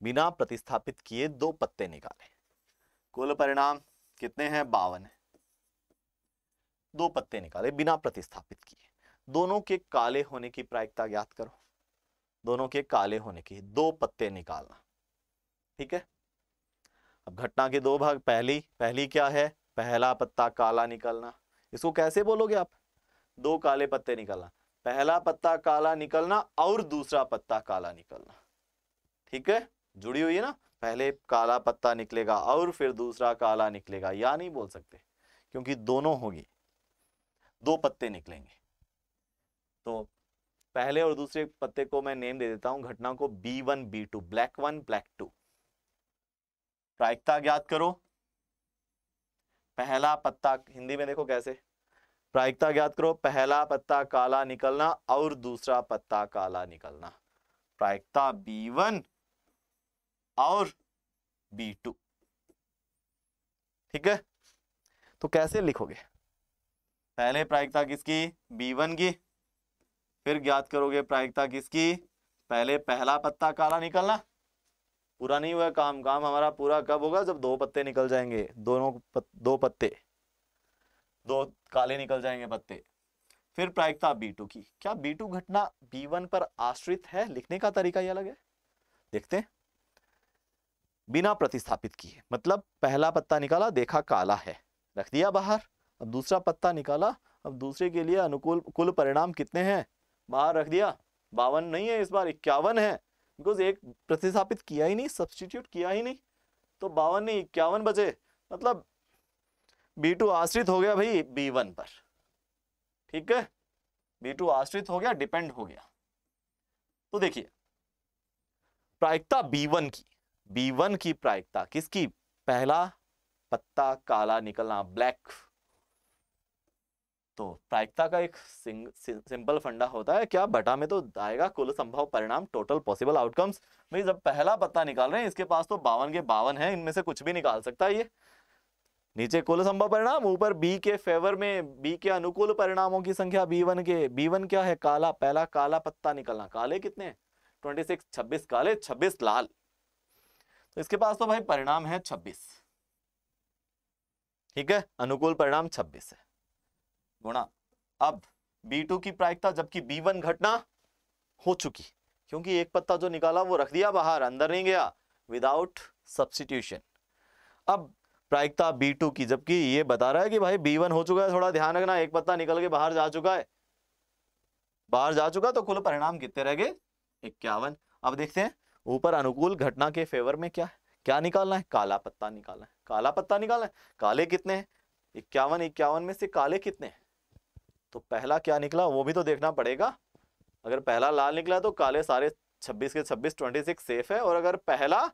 बिना प्रतिस्थापित किए 2 पत्ते निकाले, कुल परिणाम कितने हैं, 52 है, 2 पत्ते निकाले बिना प्रतिस्थापित किए, दोनों के काले होने की प्रायिकता ज्ञात करो, दोनों के काले होने की, 2 पत्ते निकालना, ठीक है। अब घटना के 2 भाग, पहली क्या है, पहला पत्ता काला निकलना, इसको कैसे बोलोगे आप, 2 काले पत्ते निकलना, पहला पत्ता काला निकलना और दूसरा पत्ता काला निकलना, ठीक है, जुड़ी हुई है ना, पहले काला पत्ता निकलेगा और फिर दूसरा काला निकलेगा, या नहीं बोल सकते, क्योंकि दोनों होगी, 2 पत्ते निकलेंगे। तो पहले और दूसरे पत्ते को मैं नेम दे देता हूं, घटना को B1 B2, ब्लैक 1 ब्लैक 2। प्रायिकता ज्ञात करो, पहला पत्ता, हिंदी में देखो कैसे, प्रायिकता ज्ञात करो, पहला पत्ता काला निकलना और दूसरा पत्ता काला निकलना, प्रायिकता B1 और B2, ठीक है। तो कैसे लिखोगे, पहले प्रायिकता किसकी, B1 की, फिर ज्ञात करोगे प्रायिकता किसकी, पहले पहला पत्ता काला निकलना, पूरा नहीं हुआ काम हमारा पूरा कब होगा, जब 2 पत्ते निकल जाएंगे, 2 पत्ते, 2 काले निकल जाएंगे पत्ते, फिर प्रायिकता B2 की। क्या B2 घटना B1 पर आश्रित है? लिखने का तरीका ये अलग है, देखते हैं। बिना प्रतिस्थापित किए, मतलब पहला पत्ता निकाला, देखा काला है, रख दिया बाहर। अब दूसरा पत्ता निकाला, अब दूसरे के लिए अनुकूल कुल परिणाम कितने हैं, बाहर रख दिया। 52 नहीं है, इस बार 51 है, बिकॉज एक प्रतिस्थापित किया ही नहीं, सब्स्टिट्यूट किया ही नहीं, तो 52 नहीं 51 बचे। मतलब B2 आश्रित हो गया भाई B1 पर, ठीक है, B2 आश्रित हो गया, डिपेंड हो गया। तो देखिए प्रायिकता B1 की प्रायिकता किसकी? पहला पत्ता काला निकलना, ब्लैक। तो प्रायिकता का एक सिंपल फंडा होता है, क्या बटा में तो आएगा कुल संभव परिणाम, टोटल पॉसिबल आउटकम्स। भाई जब पहला पत्ता निकाल रहे हैं, इसके पास तो 52 के 52 है, इनमें से कुछ भी निकाल सकता है ये। नीचे कुल संभव परिणाम, ऊपर B के फेवर में, B के अनुकूल परिणामों की संख्या B1 के। B1 क्या है? काला, पहला काला पत्ता निकलना। काले कितने? 26, 26 काले, 26 लाल। तो इसके पास तो भाई परिणाम है 26, ठीक है, अनुकूल परिणाम 26 है, गुणा। अब B2 की प्रायिकता, जबकि B1 घटना हो चुकी, क्योंकि एक पत्ता जो निकाला वो रख दिया बाहर, अंदर नहीं गया, विदाउट सब्स्टिट्यूशन। अब प्रायिकता B2 की, जबकि ये बता रहा है कि भाई B1 हो चुका है, थोड़ा ध्यान रखना, एक पत्ता निकल के बाहर जा चुका है, बाहर जा चुका, तो कुल परिणाम कितने रह गए? 51। अब देखते हैं ऊपर अनुकूल घटना के फेवर में क्या है, क्या निकालना है? काला पत्ता निकालना है, काला पत्ता निकालना है। काले कितने हैं? 51, 51 में से काले कितने हैं? तो पहला क्या निकला वो भी तो देखना पड़ेगा। अगर पहला लाल निकला तो काले सारे 26 के 26, 26 सेफ है, और अगर पहला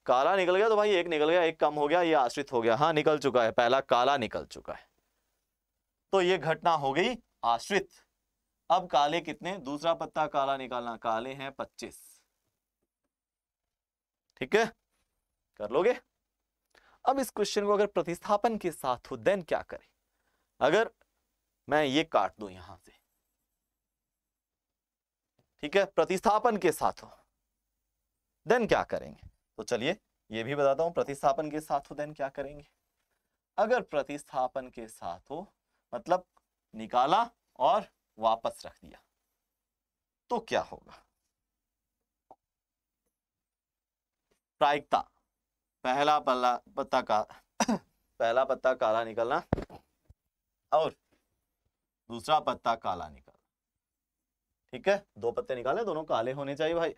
काला निकल गया तो भाई एक निकल गया, एक कम हो गया, ये आश्रित हो गया। हाँ निकल चुका है, पहला काला निकल चुका है, तो ये घटना हो गई आश्रित। अब काले कितने? दूसरा पत्ता काला निकालना, काले हैं 25, ठीक है, कर लोगे। अब इस क्वेश्चन को अगर प्रतिस्थापन के साथ हो देन क्या करें? अगर मैं ये काट दूं यहां से, ठीक है, प्रतिस्थापन के साथ हो देन क्या करेंगे? तो चलिए ये भी बताता हूं, प्रतिस्थापन के साथ हो देन क्या करेंगे। अगर प्रतिस्थापन के साथ हो मतलब निकाला और वापस रख दिया, तो क्या होगा? प्रायिकता, पहला पत्ता का पहला पत्ता काला निकलना और दूसरा पत्ता काला निकलना, ठीक है, दो पत्ते निकाले, दोनों काले होने चाहिए भाई।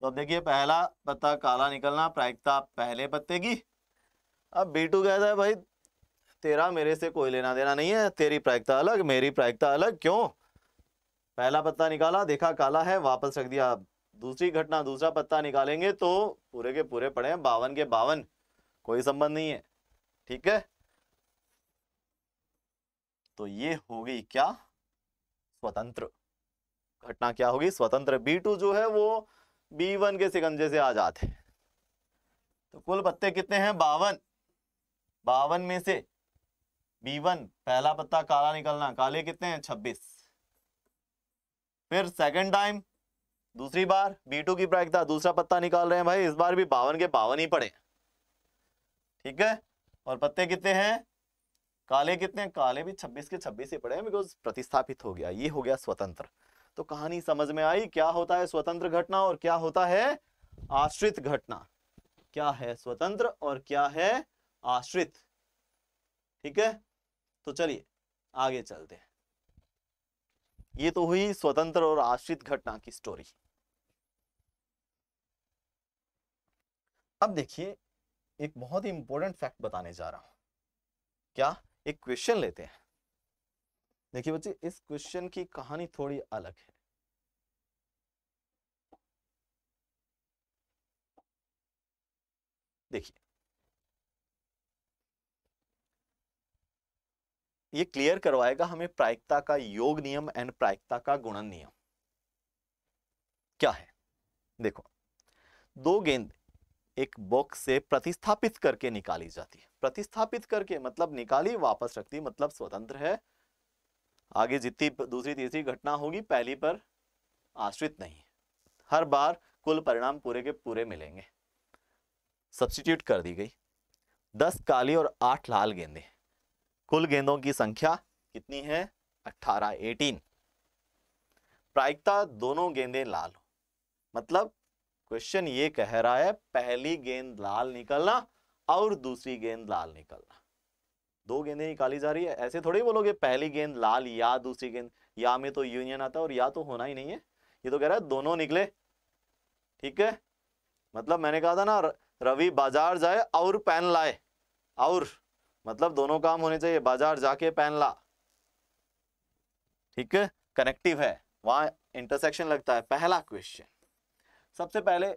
तो अब देखिए पहला पत्ता काला निकलना, प्रायिकता पहले पत्ते की। अब B2 कहता है भाई तेरा मेरे से कोई लेना देना नहीं है, तेरी प्रायिकता अलग, मेरी प्रायिकता अलग। क्यों? पहला पत्ता निकाला, देखा काला है, वापस रख दिया। दूसरी घटना, दूसरा पत्ता निकालेंगे तो पूरे के पूरे पड़े हैं 52 के 52, कोई संबंध नहीं है, ठीक है। तो ये हो गई क्या? स्वतंत्र घटना। क्या होगी? स्वतंत्र। B2 जो है वो B1 के शिकंजे से आजाद है। तो कुल पत्ते कितने हैं? 52। 52 में से B1 पहला पत्ता काला निकलना, काले कितने हैं? 26। फिर सेकंड टाइम, दूसरी बार B2 की प्रायिकता, दूसरा पत्ता निकाल रहे हैं भाई, इस बार भी 52 के 52 ही पड़े, ठीक है। और पत्ते कितने हैं? काले कितने हैं? काले भी 26 के 26 ही पड़े हैं, बिकॉज प्रतिस्थापित हो गया। ये हो गया स्वतंत्र। तो कहानी समझ में आई, क्या होता है स्वतंत्र घटना और क्या होता है आश्रित घटना, क्या है स्वतंत्र और क्या है आश्रित, ठीक है। तो चलिए आगे चलते हैं। ये तो हुई स्वतंत्र और आश्रित घटना की स्टोरी। अब देखिए एक बहुत ही इंपॉर्टेंट फैक्ट बताने जा रहा हूं। क्या? एक क्वेश्चन लेते हैं। देखिए बच्चे, इस क्वेश्चन की कहानी थोड़ी अलग है। देखिए ये क्लियर करवाएगा हमें प्रायिकता का योग नियम एंड प्रायिकता का गुणन नियम क्या है। देखो, दो गेंद एक बॉक्स से प्रतिस्थापित करके निकाली जाती है। प्रतिस्थापित करके मतलब निकाली वापस रखती, मतलब स्वतंत्र है। आगे जितनी दूसरी तीसरी घटना होगी पहली पर आश्रित नहीं है। हर बार कुल परिणाम पूरे के पूरे मिलेंगे। सब्स्टिट्यूट कर दी गई 10 काली और 8 लाल गेंदें। कुल गेंदों की संख्या कितनी है? 18 18। प्रायिकता दोनों गेंदें लाल हो, मतलब क्वेश्चन ये कह रहा है पहली गेंद लाल निकलना और दूसरी गेंद लाल निकलना। दो गेंदें निकाली जा रही है, ऐसे थोड़ी बोलोगे पहली गेंद लाल या दूसरी गेंद, या में तो यूनियन आता है और या तो होना ही नहीं है। ये तो कह रहा है दोनों निकले, ठीक है। मतलब मैंने कहा था ना रवि बाजार जाए और पेन लाए, और मतलब दोनों काम होने चाहिए, बाजार जाके पेन ला, ठीक है, कनेक्टिव है, वहां इंटरसेक्शन लगता है। पहला क्वेश्चन, सबसे पहले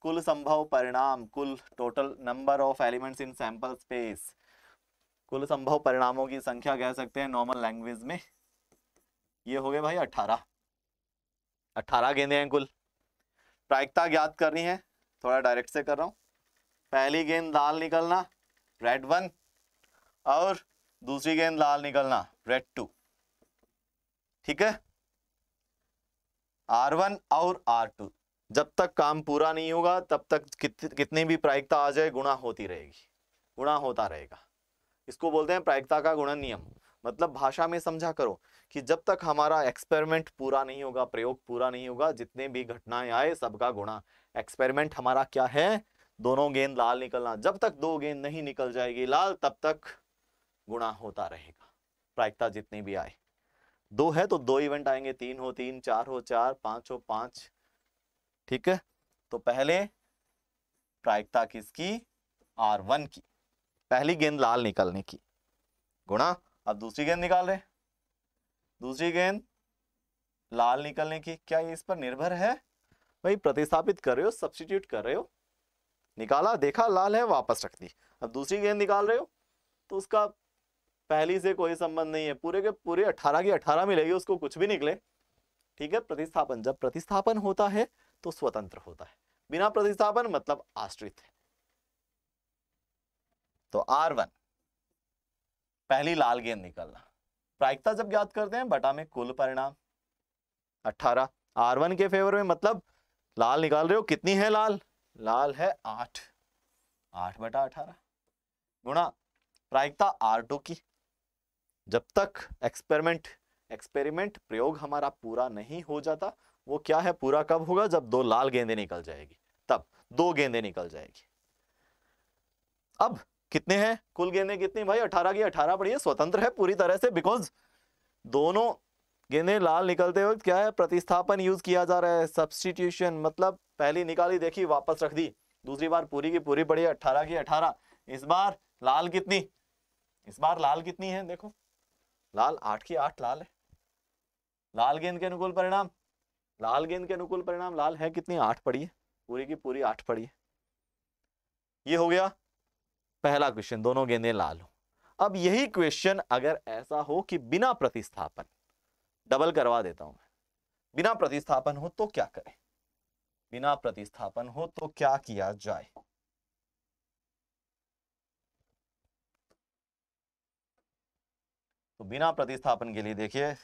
कुल संभव परिणाम, कुल total number of elements in sample space, कुल संभव परिणामों की संख्या कह सकते हैं नॉर्मल लैंग्वेज में। ये हो गए भाई 18, 18 गेंदें हैं कुल। प्रायिकता ज्ञात करनी है, थोड़ा डायरेक्ट से कर रहा हूं। पहली गेंद लाल निकलना रेड 1 और दूसरी गेंद लाल निकलना रेड 2, ठीक है। R1 और R2 जब तक काम पूरा नहीं होगा तब तक कितनी भी प्रायिकता आ जाए गुणा होती रहेगी, गुणा होता रहेगा। इसको बोलते हैं प्रायिकता का गुणन नियम। मतलब भाषा में समझा करो कि जब तक हमारा एक्सपेरिमेंट पूरा नहीं होगा, प्रयोग पूरा नहीं होगा, जितने भी घटनाएं आए सबका गुणा। एक्सपेरिमेंट हमारा क्या है, दोनों गेंद लाल निकलना। जब तक दो गेंद नहीं निकल जाएगी लाल तब तक गुणा होता रहेगा, प्रायिकता जितनी भी आए। दो है तो दो इवेंट आएंगे, 3 हो 3, 4 हो 4, 5 हो 5, ठीक है। तो पहले प्रायिकता किसकी, R1 की, पहली गेंद लाल निकलने की, गुणा अब दूसरी गेंद निकाल रहे, दूसरी गेंद लाल निकलने की। क्या ये इस पर निर्भर है भाई, प्रतिस्थापित कर रहे हो, सब्स्टिट्यूट कर रहे हो, निकाला देखा लाल है वापस रख दी। अब दूसरी गेंद निकाल रहे हो तो उसका पहली से कोई संबंध नहीं है, पूरे के पूरे 18 की 18 मिलेगी, उसको कुछ भी निकले, ठीक है। प्रतिस्थापन, जब प्रतिस्थापन होता है तो स्वतंत्र होता है, बिना प्रतिस्थापन मतलब आश्रित है। तो R1 पहली लाल गेंद निकलना, प्रायिकता जब ज्ञात करते हैं बटा में कुल परिणाम 18, R1 के फेवर में, मतलब लाल निकाल रहे हो, कितनी है लाल, लाल है 8, 8 बटा 18, गुणा प्रायिकता R2 की। जब तक एक्सपेरिमेंट प्रयोग हमारा पूरा नहीं हो जाता, वो क्या है पूरा कब होगा, जब दो लाल गेंदें निकल जाएगी, तब दो गेंदें निकल जाएगी। अब कितने हैं कुल गेंदें, कितनी भाई 18 की 18 पड़ी है, स्वतंत्र है पूरी तरह से, बिकॉज दोनों गेंदें लाल निकलते वक्त क्या है, प्रतिस्थापन यूज किया जा रहा है, सब्स्टिट्यूशन। मतलब पहली निकाली देखी वापस रख दी, दूसरी बार पूरी की पूरी पड़ी है 18 की 18। इस बार लाल कितनी, इस बार लाल कितनी है, देखो लाल 8 की 8 लाल है। लाल गेंद के अनुकूल परिणाम, लाल गेंद के अनुकूल परिणाम लाल है कितनी, 8 पड़ी है, पूरी की पूरी 8 पड़ी है। ये हो गया पहला क्वेश्चन, दोनों गेंदें लाल हो। अब यही क्वेश्चन अगर ऐसा हो कि बिना प्रतिस्थापन, डबल करवा देता हूं मैं, बिना प्रतिस्थापन हो तो क्या करें, बिना प्रतिस्थापन हो तो क्या किया जाए। तो बिना प्रतिस्थापन के लिए देखिए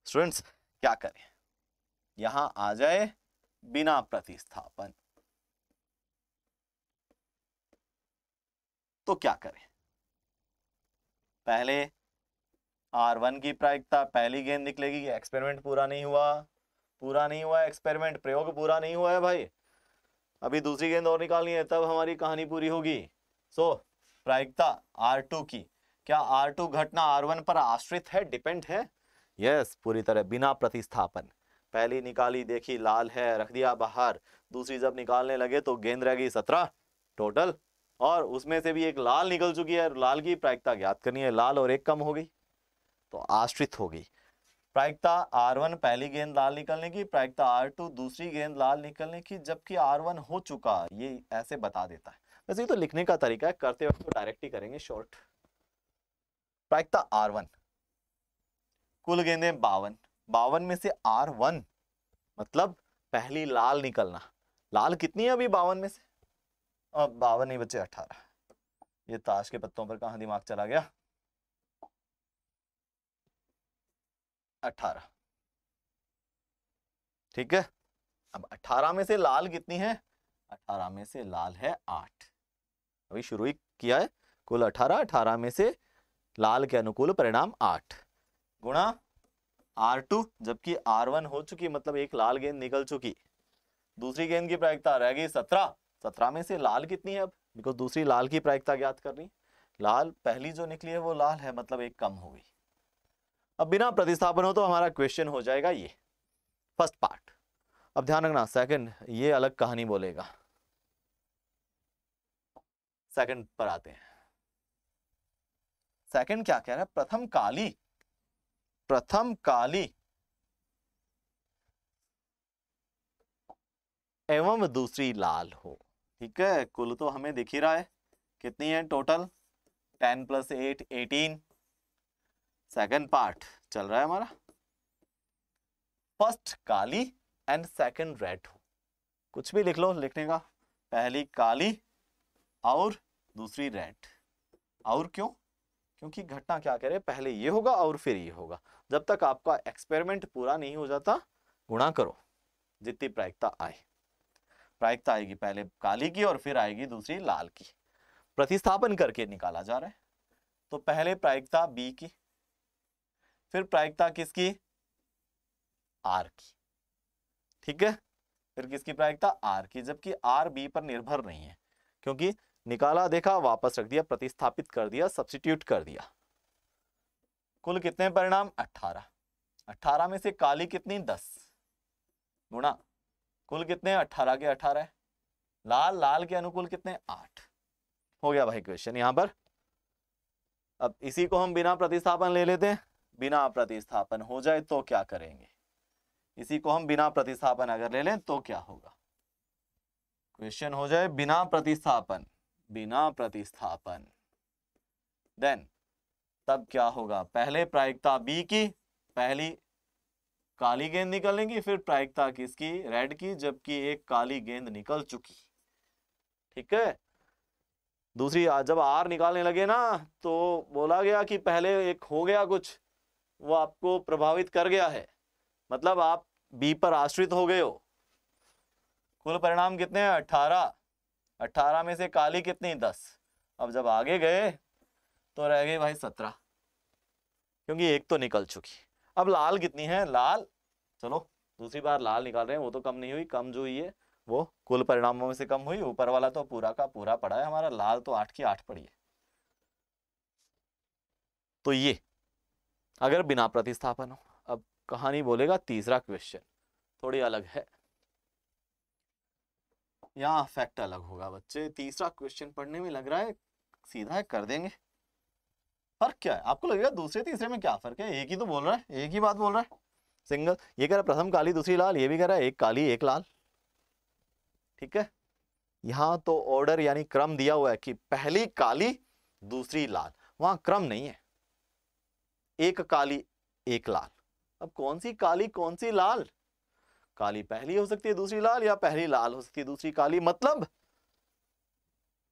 स्टूडेंट्स क्या करें, यहां आ जाए बिना प्रतिस्थापन, तो क्या करें। पहले R1 की प्रायिकता, पहली गेंद निकलेगी, एक्सपेरिमेंट पूरा नहीं हुआ, पूरा नहीं हुआ एक्सपेरिमेंट, प्रयोग पूरा नहीं हुआ है भाई, अभी दूसरी गेंद और निकालनी है तब हमारी कहानी पूरी होगी। सो प्रायिकता R2 की, क्या R2 घटना R1 पर आश्रित है, डिपेंड है, यस पूरी तरह, बिना प्रतिस्थापन। पहली निकाली देखी लाल है, रख दिया बाहर, दूसरी जब निकालने लगे तो गेंद रह गई 17 टोटल, और उसमें से भी एक लाल निकल चुकी है, लाल की प्रायिकता ज्ञात करनी है, लाल और एक कम हो गई तो आश्रित हो गई। प्रायिकता R1 पहली गेंद लाल निकलने की, प्रायिकता R2 दूसरी गेंद लाल निकलने की, जबकि R1 हो चुका, ये ऐसे बता देता है। वैसे ये तो लिखने का तरीका है, करते वक्त तो डायरेक्ट ही करेंगे शॉर्ट। प्रायिकता R1 कुल गेंदें 52, 52 में से R1 मतलब पहली लाल निकलना, लाल कितनी है अभी 52 में से, अब 52 नहीं बच्चे 18, ये ताश के पत्तों पर कहां दिमाग चला गया, 18, ठीक है। अब 18 में से लाल कितनी है, 18 में से लाल है 8, अभी शुरू ही किया है, कुल 18, 18 में से लाल के अनुकूल परिणाम 8 गुणा R2, जबकि R1 हो चुकी, मतलब एक लाल गेंद निकल चुकी, दूसरी गेंद की प्रायिकता रह गई 17। 17 में से लाल कितनी है अब, बिकॉज दूसरी लाल की प्रायिकता ज्ञात करनी, लाल पहली जो निकली है वो लाल है, मतलब एक कम हो गई। अब बिना प्रतिस्थापन हो तो हमारा क्वेश्चन हो जाएगा ये फर्स्ट पार्ट। अब ध्यान रखना सेकंड ये अलग कहानी बोलेगा। सेकंड पर आते हैं। सेकंड क्या कह रहा है, प्रथम काली एवं दूसरी लाल हो। ठीक है, कुल तो हमें दिख ही रहा है कितनी है टोटल, 10 + 8 18। सेकंड पार्ट चल रहा है हमारा, first Kali and second red हो। कुछ भी लिख लो लिखने का, पहली काली और दूसरी रेड। और क्यों, क्योंकि घटना क्या कह रहे हैं, पहले ये होगा और फिर ये होगा। जब तक आपका एक्सपेरिमेंट पूरा नहीं हो जाता गुणा करो जितनी प्रायिकता आए। प्रायिकता आएगी पहले काली की और फिर आएगी दूसरी लाल की, प्रतिस्थापन करके निकाला जा रहा है। तो पहले प्रायिकता बी की, फिर प्रायिकता किसकी, आर की। ठीक है, फिर किसकी प्रायिकता, आर की, जबकि आर बी पर निर्भर नहीं है, क्योंकि निकाला देखा वापस रख दिया, प्रतिस्थापित कर दिया, सब्स्टिट्यूट कर दिया। कुल कितने परिणाम, 18। 18 में से काली कितनी, 10 गुणा कुल कितने, 18 के 18, लाल के अनुकूल कितने, 8। हो गया भाई क्वेश्चन यहां पर। अब इसी को हम बिना प्रतिस्थापन ले लेते हैं। बिना प्रतिस्थापन हो जाए तो क्या करेंगे, इसी को हम बिना प्रतिस्थापन अगर ले लें तो क्या होगा, क्वेश्चन हो जाए बिना प्रतिस्थापन, देन तब क्या होगा, पहले प्रायिकता बी की, पहली काली गेंद निकलेंगी, फिर प्रायिकता किसकी, रेड की, जबकि एक काली गेंद निकल चुकी। ठीक है, दूसरी जब आर निकालने लगे ना तो बोला गया कि पहले एक हो गया कुछ, वो आपको प्रभावित कर गया है, मतलब आप बी पर आश्रित हो गए हो। कुल परिणाम कितने हैं, 18। 18 में से काली कितनी, 10। अब जब आगे गए तो रह गई भाई 17, क्योंकि एक तो निकल चुकी। अब लाल कितनी है, लाल चलो दूसरी बार लाल निकाल रहे हैं, वो तो कम नहीं हुई, कम जो हुई है वो कुल परिणामों में से कम हुई, ऊपर वाला तो पूरा का पूरा पड़ा है हमारा, लाल तो 8 की 8 पड़ी है। तो ये अगर बिना प्रतिस्थापन हो। अब कहानी बोलेगा तीसरा क्वेश्चन थोड़ी अलग है, यहाँ फैक्ट अलग होगा बच्चे। तीसरा क्वेश्चन पढ़ने में लग रहा है सीधा है, कर देंगे। फर्क क्या है, आपको लगेगा दूसरे तीसरे में क्या फर्क है, एक ही तो बोल रहा है, एक ही बात बोल रहा है, सिंगल। ये कह रहा है प्रथम काली दूसरी लाल, ये भी कह रहा है एक काली एक लाल। ठीक है, यहां तो ऑर्डर यानी क्रम दिया हुआ है कि पहली काली दूसरी लाल, वहां क्रम नहीं है, एक काली एक लाल। अब कौन सी काली कौन सी लाल, काली पहली हो सकती है दूसरी लाल, या पहली लाल हो सकती है दूसरी काली। मतलब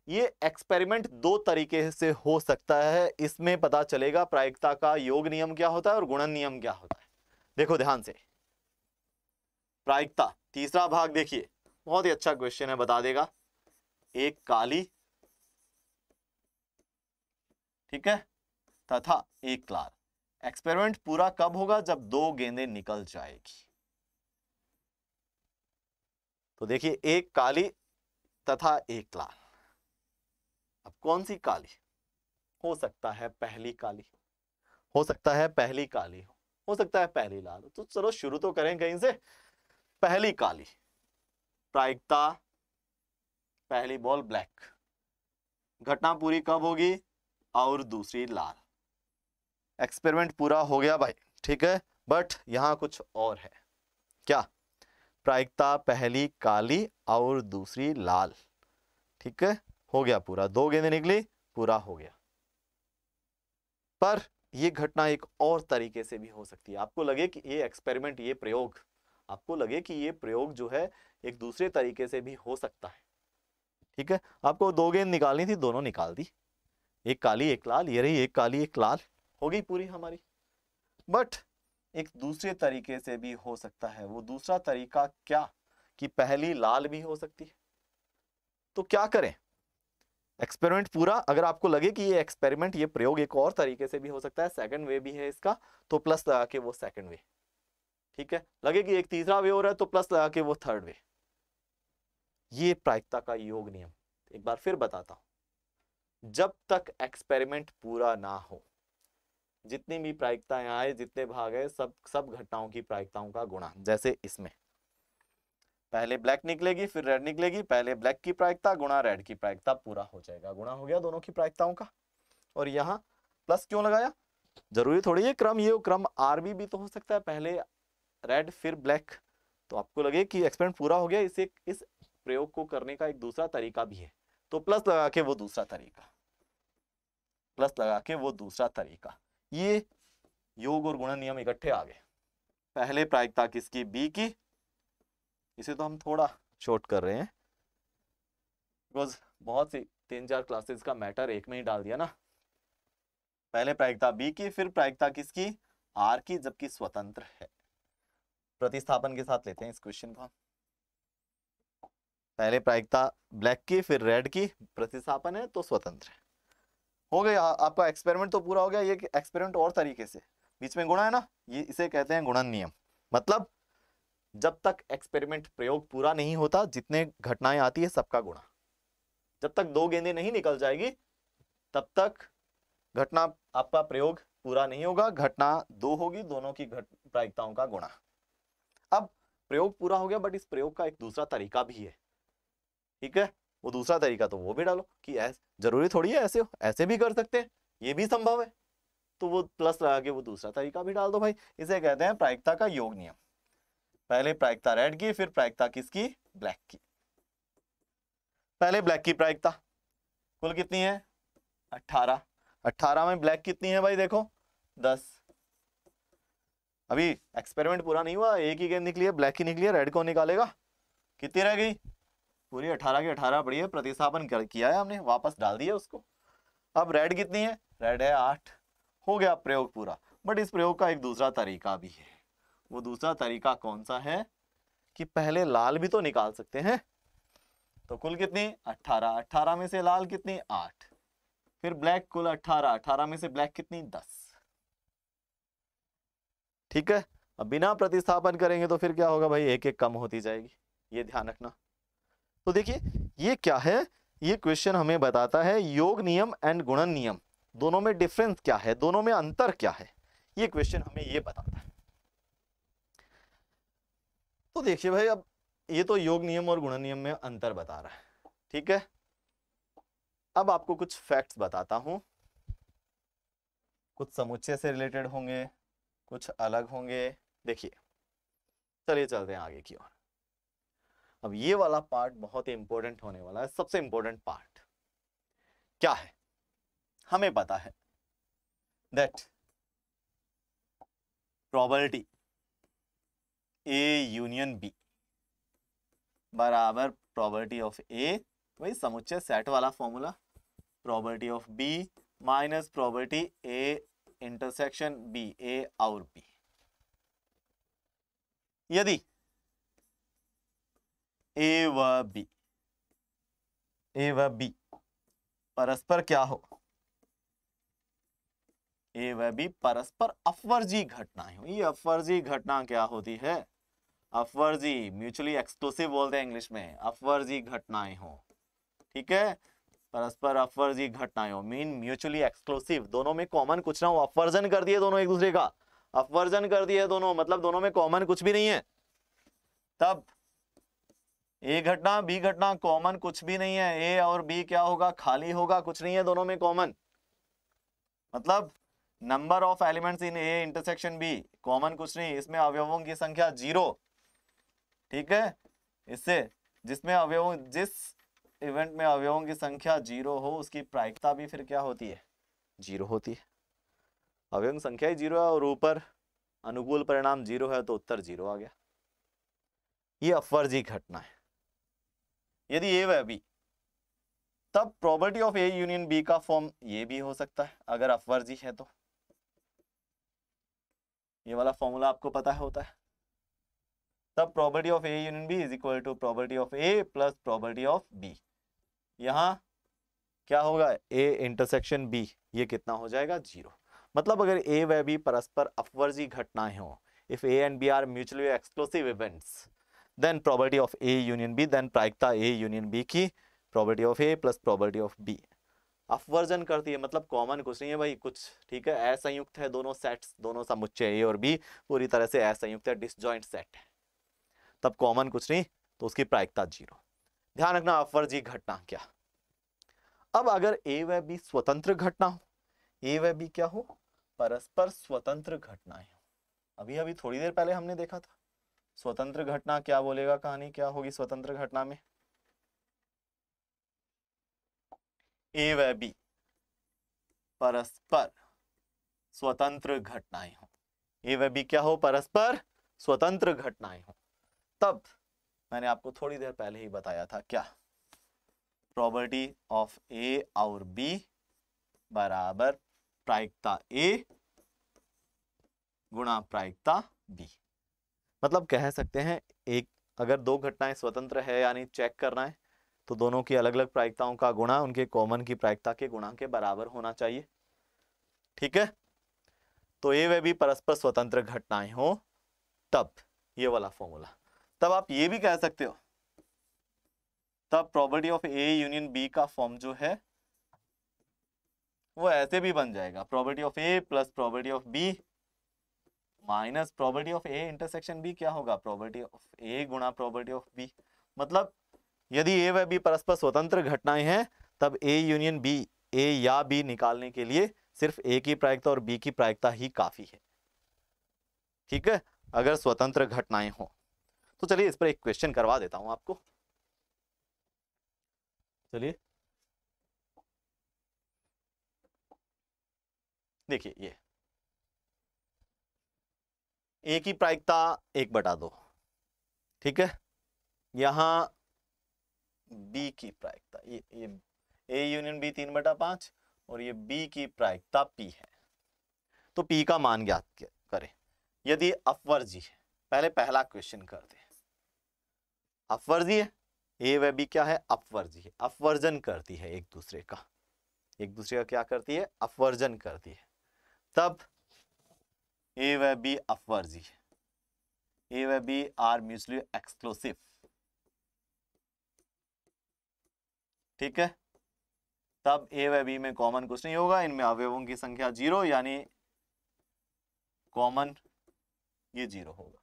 ये एक्सपेरिमेंट दो तरीके से हो सकता है, इसमें पता चलेगा प्रायिकता का योग नियम क्या होता है और गुणन नियम क्या होता है। देखो ध्यान से, प्रायिकता तीसरा भाग देखिए, बहुत ही अच्छा क्वेश्चन है, बता देगा। एक काली, ठीक है, तथा एक लाल। एक्सपेरिमेंट पूरा कब होगा, जब दो गेंदें निकल जाएगी। तो देखिए एक काली तथा एक लाल। अब कौन सी काली, हो सकता है पहली काली, हो सकता है पहली काली, हो सकता है पहली लाल। तो चलो शुरू तो करें कहीं से। पहली काली, प्रायिकता पहली बॉल ब्लैक, घटना पूरी कब होगी, और दूसरी लाल। एक्सपेरिमेंट पूरा हो गया भाई, ठीक है, बट यहां कुछ और है। क्या, प्रायिकता पहली काली और दूसरी लाल। ठीक है, हो गया पूरा, दो गेंदें निकली, पूरा हो गया। पर यह घटना एक और तरीके से भी हो सकती है। आपको लगे कि ये एक्सपेरिमेंट, ये प्रयोग, आपको लगे कि ये प्रयोग जो है एक दूसरे तरीके से भी हो सकता है। ठीक है, आपको दो गेंद निकालनी थी, दोनों निकाल दी, एक काली एक लाल, ये रही एक काली एक लाल, हो गई पूरी हमारी। बट एक दूसरे तरीके से भी हो सकता है। वो दूसरा तरीका क्या, कि पहली लाल भी हो सकती है। तो क्या करें, एक्सपेरिमेंट पूरा, अगर आपको लगे कि ये एक्सपेरिमेंट, ये प्रयोग एक और तरीके से भी हो सकता है, सेकंड वे भी है इसका, तो प्लस लगा के वो सेकंड वे, ठीक है। लगे कि एक तीसरा वे हो रहा है तो प्लस लगा के वो थर्ड वे। ये प्रायिकता का योग नियम। एक बार फिर बताता हूं, जब तक एक्सपेरिमेंट पूरा ना हो, जितनी भी प्रायिकताएं आए, जितने भाग है, सब घटनाओं की प्रायिकताओं का गुणा। जैसे इसमें पहले ब्लैक निकलेगी फिर रेड निकलेगी, पहले ब्लैक की प्रायिकता गुणा रेड की प्रायिकता, पूरा हो जाएगा, गुणा हो गया दोनों की प्रायिकताओं का। और यहाँ प्लस क्यों लगाया, जरूरी थोड़ी है क्रम, ये क्रम आरबी भी तो हो सकता है, पहले रेड फिर ब्लैक। तो आपको लगे कि एक्सपेरिमेंट पूरा हो गया, इसे इस प्रयोग को करने का एक दूसरा तरीका भी है, तो प्लस लगा के वो दूसरा तरीका, प्लस लगा के वो दूसरा तरीका। ये योग और गुणन नियम इकट्ठे आ गए। पहले प्रायिकता किसकी, बी की। इसे तो हम थोड़ा शॉर्ट कर रहे हैं बिकॉज बहुत सी 3-4 क्लासेस का मैटर एक में ही डाल दिया ना। पहले प्रायिकता बी की, फिर प्रायिकता किसकी, आर की, जबकि स्वतंत्र है। प्रतिस्थापन के साथ लेते हैं इस क्वेश्चन को। पहले प्रायिकता ब्लैक की फिर रेड की, प्रतिस्थापन है तो स्वतंत्र है। हो गया आपका एक्सपेरिमेंट तो पूरा हो गया। ये एक्सपेरिमेंट और तरीके से, बीच में गुणा है ना, ये इसे कहते हैं गुणन नियम। मतलब जब तक एक्सपेरिमेंट प्रयोग पूरा नहीं होता, जितने घटनाएं आती है सबका गुणा। जब तक 2 गेंदें नहीं निकल जाएगी तब तक घटना, आपका प्रयोग पूरा नहीं होगा। घटना 2 होगी, दोनों की प्रायिकताओं का गुणा। अब प्रयोग पूरा हो गया, बट इस प्रयोग का एक दूसरा तरीका भी है, ठीक है। वो दूसरा तरीका तो वो भी डालो कि जरूरी थोड़ी है ऐसे हो, ऐसे भी कर सकते हैं, ये भी संभव है, तो वो प्लस लगा के वो दूसरा तरीका भी डाल दो भाई। इसे कहते हैं प्रायिकता का योग नियम। पहले प्रायिकता रेड की, फिर प्रायिकता किसकी, ब्लैक की। पहले ब्लैक की प्रायिकता कुल कितनी है, 18। 18 में ब्लैक कितनी है भाई, देखो 10। अभी एक्सपेरिमेंट पूरा नहीं हुआ, एक ही गेंद निकली है, ब्लैक की निकली है, रेड को निकालेगा, कितनी रह गई, पूरी 18 की 18 पड़ी है। प्रतिस्थापन किया है हमने, वापस डाल दिया उसको। अब रेड कितनी है, रेड है 8। हो गया प्रयोग पूरा। बट इस प्रयोग का एक दूसरा तरीका भी है। वो दूसरा तरीका कौन सा है कि पहले लाल भी तो निकाल सकते हैं। तो कुल कितनी, 18। 18 में से लाल कितनी, 8। फिर ब्लैक कुल 18। 18 में से ब्लैक कितनी, 10। ठीक है। अब बिना प्रतिस्थापन करेंगे तो फिर क्या होगा भाई, एक एक कम होती जाएगी, ये ध्यान रखना। तो देखिए ये क्या है, ये क्वेश्चन हमें बताता है योग नियम एंड गुणन नियम दोनों में डिफरेंस क्या है, दोनों में अंतर क्या है, ये क्वेश्चन हमें ये बताता है। तो देखिए भाई, अब ये तो योग नियम और गुणन नियम में अंतर बता रहा है, ठीक है। अब आपको कुछ फैक्ट्स बताता हूं, कुछ समुच्चय से रिलेटेड होंगे, कुछ अलग होंगे। देखिए चलिए चलते हैं आगे की ओर। अब ये वाला पार्ट बहुत ही इंपॉर्टेंट होने वाला है। सबसे इंपॉर्टेंट पार्ट क्या है, हमें पता है that probability A union B बराबर प्रोबेबिलिटी ऑफ ए, वही समुच्चय सेट वाला formula, probability of B minus probability A intersection B, A और बी। यदि ए व बी, ए व बी परस्पर क्या हो, ए व बी परस्पर अपवर्जी घटनाएं हो। ये अपवर्जी घटना क्या होती है, अपवर्जी, म्यूचुअली एक्सक्लूसिव बोलते हैं इंग्लिश में, अपवर्जी घटनाएं हो, ठीक है। परस्पर अपवर्जी घटनाएं हो मीन म्यूचुअली एक्सक्लूसिव, दोनों में कॉमन कुछ ना हो, अपवर्जन कर दिए दोनों एक दूसरे का, अपवर्जन कर दिए दोनों, मतलब दोनों में कॉमन कुछ भी नहीं है। तब ए घटना बी घटना कॉमन कुछ भी नहीं है, ए और बी क्या होगा, खाली होगा, कुछ नहीं है दोनों में कॉमन। मतलब number of elements in A intersection B, common कुछ नहीं, इसमें अवयवों की संख्या 0, ठीक है। इससे जिसमें अवयवों, जिस इवेंट में अवयवों की संख्या 0 हो उसकी प्रायिकता भी फिर क्या होती है, 0 होती है। अवयवों की संख्या ही 0 है और ऊपर अनुकूल परिणाम 0 है तो उत्तर 0 आ गया। ये अपवर्जी घटना है। यदि ए व बी, तब probability of A union B का फॉर्म ये भी हो सकता है अगर अपवर्जी है तो। ये वाला फॉर्मूला आपको पता है होता है। तब probability of A union B is equal to probability of A plus probability of B. यहां क्या होगा, ए इंटरसेक्शन बी, ये कितना हो जाएगा, 0। मतलब अगर ए व बी परस्पर अपवर्जी घटनाएं हो, if A and B are mutually exclusive events, then probability of A union B, then प्रायिकता ए यूनियन बी की probability of A plus probability of B. अपवर्जन करती है मतलब कॉमन कुछ नहीं है भाई, कुछ ठीक है, असंयुक्त है दोनों सेट्स, दोनों समुच्चय ए और बी पूरी तरह से असंयुक्त है, डिसजॉइंट सेट है, तब कॉमन कुछ नहीं, तो उसकी प्रायिकता 0। ध्यान रखना अपवर्जी घटना क्या। अब अगर ए व बी स्वतंत्र घटना हो, ए व बी क्या हो, परस्पर स्वतंत्र घटनाएं हो। अभी अभी थोड़ी देर पहले हमने देखा था स्वतंत्र घटना क्या बोलेगा, कहानी क्या होगी स्वतंत्र घटना में, ए व बी परस्पर स्वतंत्र घटनाएं हो, ए व बी क्या हो, परस्पर स्वतंत्र घटनाएं हो, तब मैंने आपको थोड़ी देर पहले ही बताया था क्या, प्रोबेबिलिटी ऑफ ए और बी बराबर प्रायिकता ए गुणा प्रायिकता बी। मतलब कह सकते हैं एक अगर दो घटनाएं स्वतंत्र है यानी चेक करना है तो दोनों की अलग अलग प्रायिकताओं का गुणा उनके कॉमन की प्रायिकता के गुणा के बराबर होना चाहिए। ठीक है, तो ए व बी परस्पर स्वतंत्र घटनाएं हो तब ये वाला फॉर्मूला, तब आप ये भी कह सकते हो, तब probability of A union B का फॉर्म जो है वो ऐसे भी बन जाएगा, probability of A plus probability of B minus probability of A intersection B, क्या होगा, प्रोबेबिलिटी ऑफ ए गुणा प्रोबेबिलिटी ऑफ बी। मतलब यदि ए व बी परस्पर स्वतंत्र घटनाएं हैं तब ए यूनियन बी, ए या बी निकालने के लिए सिर्फ ए की प्रायिकता और बी की प्रायिकता ही काफी है। ठीक है, अगर स्वतंत्र घटनाएं हो तो चलिए इस पर एक क्वेश्चन करवा देता हूं आपको। चलिए देखिए, ये ए की प्रायिकता 1/2, ठीक है, यहां बी की प्रायिकता ये ए यूनियन बी 3/5 और ये बी की प्रायिकता पी है। तो पी का मान ज्ञात करें यदि अपवर्जी है। पहले पहला क्वेश्चन करते हैं, अपवर्जी है, ए व बी क्या है, अपवर्जी है, अपवर्जन करती है एक दूसरे का क्या करती है, अपवर्जन करती है, तब ए व बी अपवर्जी है, ए व बी आर म्यूचुअली एक्सक्लूसिव। ठीक है, तब ए व बी में कॉमन कुछ नहीं होगा, इनमें अवयवों की संख्या 0 यानी कॉमन ये 0 होगा,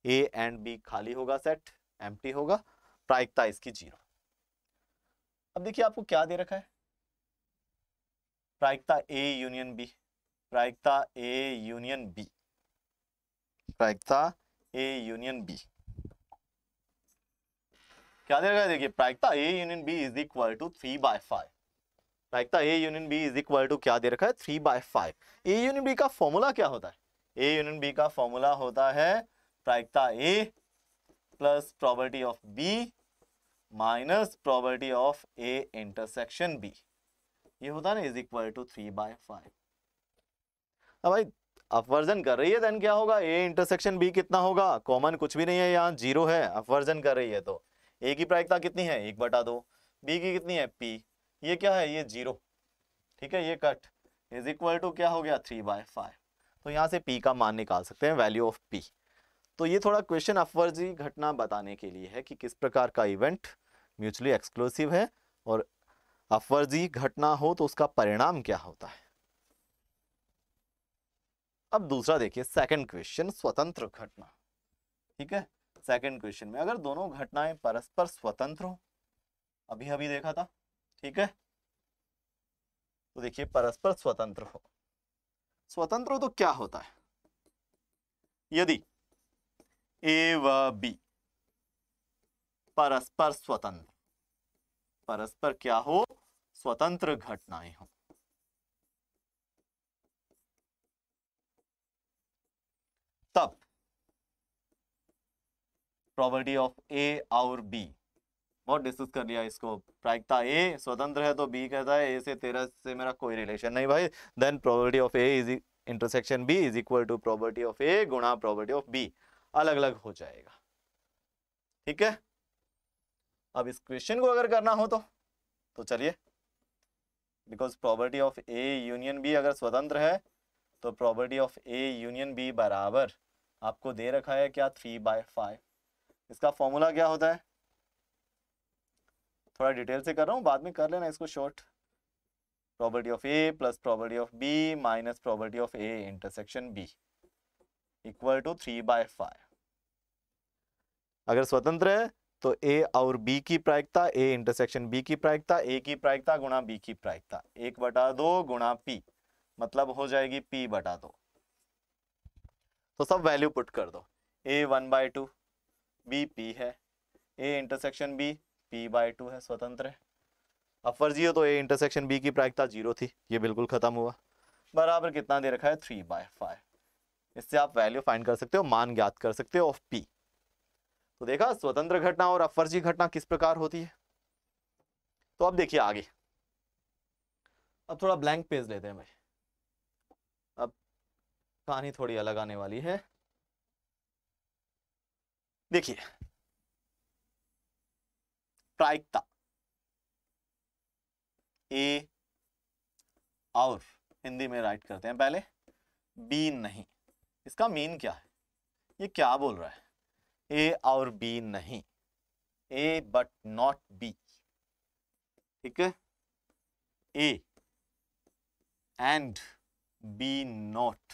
ए एंड बी खाली होगा, सेट एम्प्टी होगा, प्रायिकता इसकी 0। अब देखिए आपको क्या दे रखा है, प्रायिकता ए यूनियन बी, प्रायिकता ए यूनियन बी, प्रायिकता ए यूनियन बी क्या दे रखा है, देखिए प्रायिकता A union B is equal to 3/5, प्रायिकता A union B is equal to क्या दे रखा है, 3/5। ए यूनियन बी का फॉर्मूला क्या होता है, ए यूनियन बी का फॉर्मूला होता है प्रायिकता A plus probability of B minus probability of A intersection B, ये होता है ना, इज इक्वल टू 3/5। अब भाई अपवर्जन कर रही है देन क्या होगा, ए इंटरसेक्शन बी कितना होगा, कॉमन कुछ भी नहीं है, यहाँ 0 है, अपवर्जन कर रही है तो ए की प्रायिकता कितनी है, 1/2, बी की कितनी है, पी, ये क्या है, ये 0, ठीक है, ये कट, इज इक्वल टू क्या हो गया, 3/5। तो यहाँ से पी का मान निकाल सकते हैं, वैल्यू ऑफ पी। तो ये थोड़ा क्वेश्चन अपवर्जी घटना बताने के लिए है कि किस प्रकार का इवेंट म्यूचुअली एक्सक्लूसिव है और अपवर्जी घटना हो तो उसका परिणाम क्या होता है। अब दूसरा देखिए, सेकंड क्वेश्चन, स्वतंत्र घटना। ठीक है, सेकंड क्वेश्चन में अगर दोनों घटनाएं परस्पर स्वतंत्र हो, अभी अभी देखा था, ठीक है, तो देखिए परस्पर स्वतंत्र हो, स्वतंत्र हो तो क्या होता है, यदि ए व बी परस्पर स्वतंत्र, परस्पर क्या हो, स्वतंत्र घटनाएं हो, तब प्रोबेबिलिटी ऑफ ए और बी, बहुत डिस्कस कर लिया इसको, प्रायिकता ए स्वतंत्र है तो बी कहता है ए से तेरा से मेरा कोई रिलेशन नहीं भाई, then probability of A is intersection B is equal to probability of A गुणा प्रोबेबिलिटी ऑफ बी, अलग अलग हो जाएगा। ठीक है, अब इस क्वेश्चन को अगर करना हो तो चलिए because property of A union B अगर स्वतंत्र है तो property of A union B बराबर आपको दे रखा है क्या 3/5। इसका फॉर्मूला क्या होता है, थोड़ा डिटेल से कर रहा हूँ, बाद में कर लेना इसको short. Property of A plus property of B minus property of A intersection B equal to 3/5। अगर स्वतंत्र है तो ए और बी की प्रायिकता, ए इंटरसेक्शन बी की प्रायिकता, ए की प्रायिकता गुणा बी की प्रायिकता, 1/2 गुणा पी, मतलब हो जाएगी p/2। तो सब वैल्यू पुट कर दो, a 1/2, b p है, a इंटरसेक्शन b p/2 है, स्वतंत्र है। अब फर्जी हो तो a इंटरसेक्शन b की प्रायिकता 0 थी, ये बिल्कुल खत्म हुआ, बराबर कितना दे रखा है 3/5। इससे आप वैल्यू फाइंड कर सकते हो, मान ज्ञात कर सकते हो ऑफ p। तो देखा स्वतंत्र घटना और अपवर्जी घटना किस प्रकार होती है। तो अब देखिए आगे, अब थोड़ा ब्लैंक पेज लेते हैं भाई, अब कहानी थोड़ी अलग आने वाली है। देखिए प्रायिकता ए और हिंदी में राइट करते हैं पहले, बी नहीं। इसका मीन क्या है, ये क्या बोल रहा है, ए और बी नहीं, ए बट नॉट बी, ठीक है, ए एंड बी नॉट।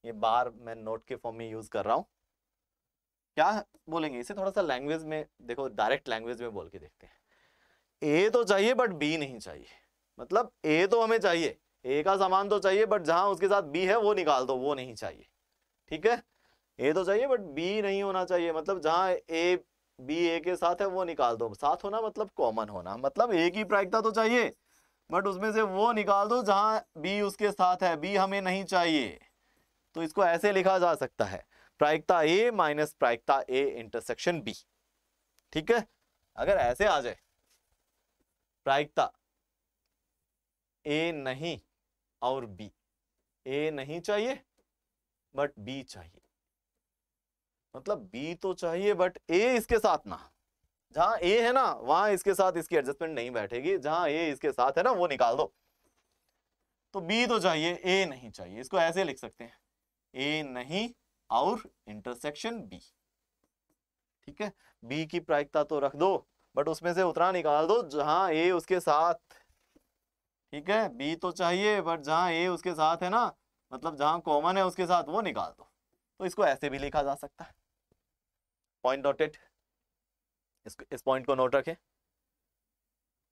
ये बार मैं नोट के फॉर्म में यूज कर रहा हूं, क्या बोलेंगे इसे, थोड़ा सा लैंग्वेज में देखो, डायरेक्ट लैंग्वेज में बोल के देखते हैं। ए तो चाहिए बट बी नहीं चाहिए, मतलब ए तो हमें चाहिए, ए का सामान तो चाहिए, बट जहां उसके साथ बी है वो निकाल दो, वो नहीं चाहिए, ठीक है। ए तो चाहिए बट बी नहीं होना चाहिए, मतलब जहां ए बी ए के साथ है वो निकाल दो। साथ होना मतलब कॉमन होना, मतलब ए की प्रायिकता तो चाहिए बट उसमें से वो निकाल दो जहां बी उसके साथ है, बी हमें नहीं चाहिए। तो इसको ऐसे लिखा जा सकता है, प्रायिकता ए माइनस प्रायिकता ए इंटरसेक्शन बी, ठीक है। अगर ऐसे आ जाए प्रायिकता ए नहीं और बी, ए नहीं चाहिए बट बी चाहिए, मतलब बी तो चाहिए बट ए इसके साथ ना, जहां ए है ना वहां इसके साथ इसकी एडजस्टमेंट नहीं बैठेगी, जहां ए इसके साथ है ना वो निकाल दो। तो बी तो चाहिए, ए नहीं चाहिए, इसको ऐसे लिख सकते हैं, ए नहीं और इंटरसेक्शन बी, ठीक है। बी की प्रायिकता तो रख दो बट उसमें से उतना निकाल दो जहां ए उसके साथ, ठीक है। बी तो चाहिए बट जहां ए उसके साथ है ना, मतलब जहां कॉमन है उसके साथ, वो निकाल दो। तो इसको ऐसे भी लिखा जा सकता है, पॉइंट नोटेड, इस पॉइंट को नोट रखें।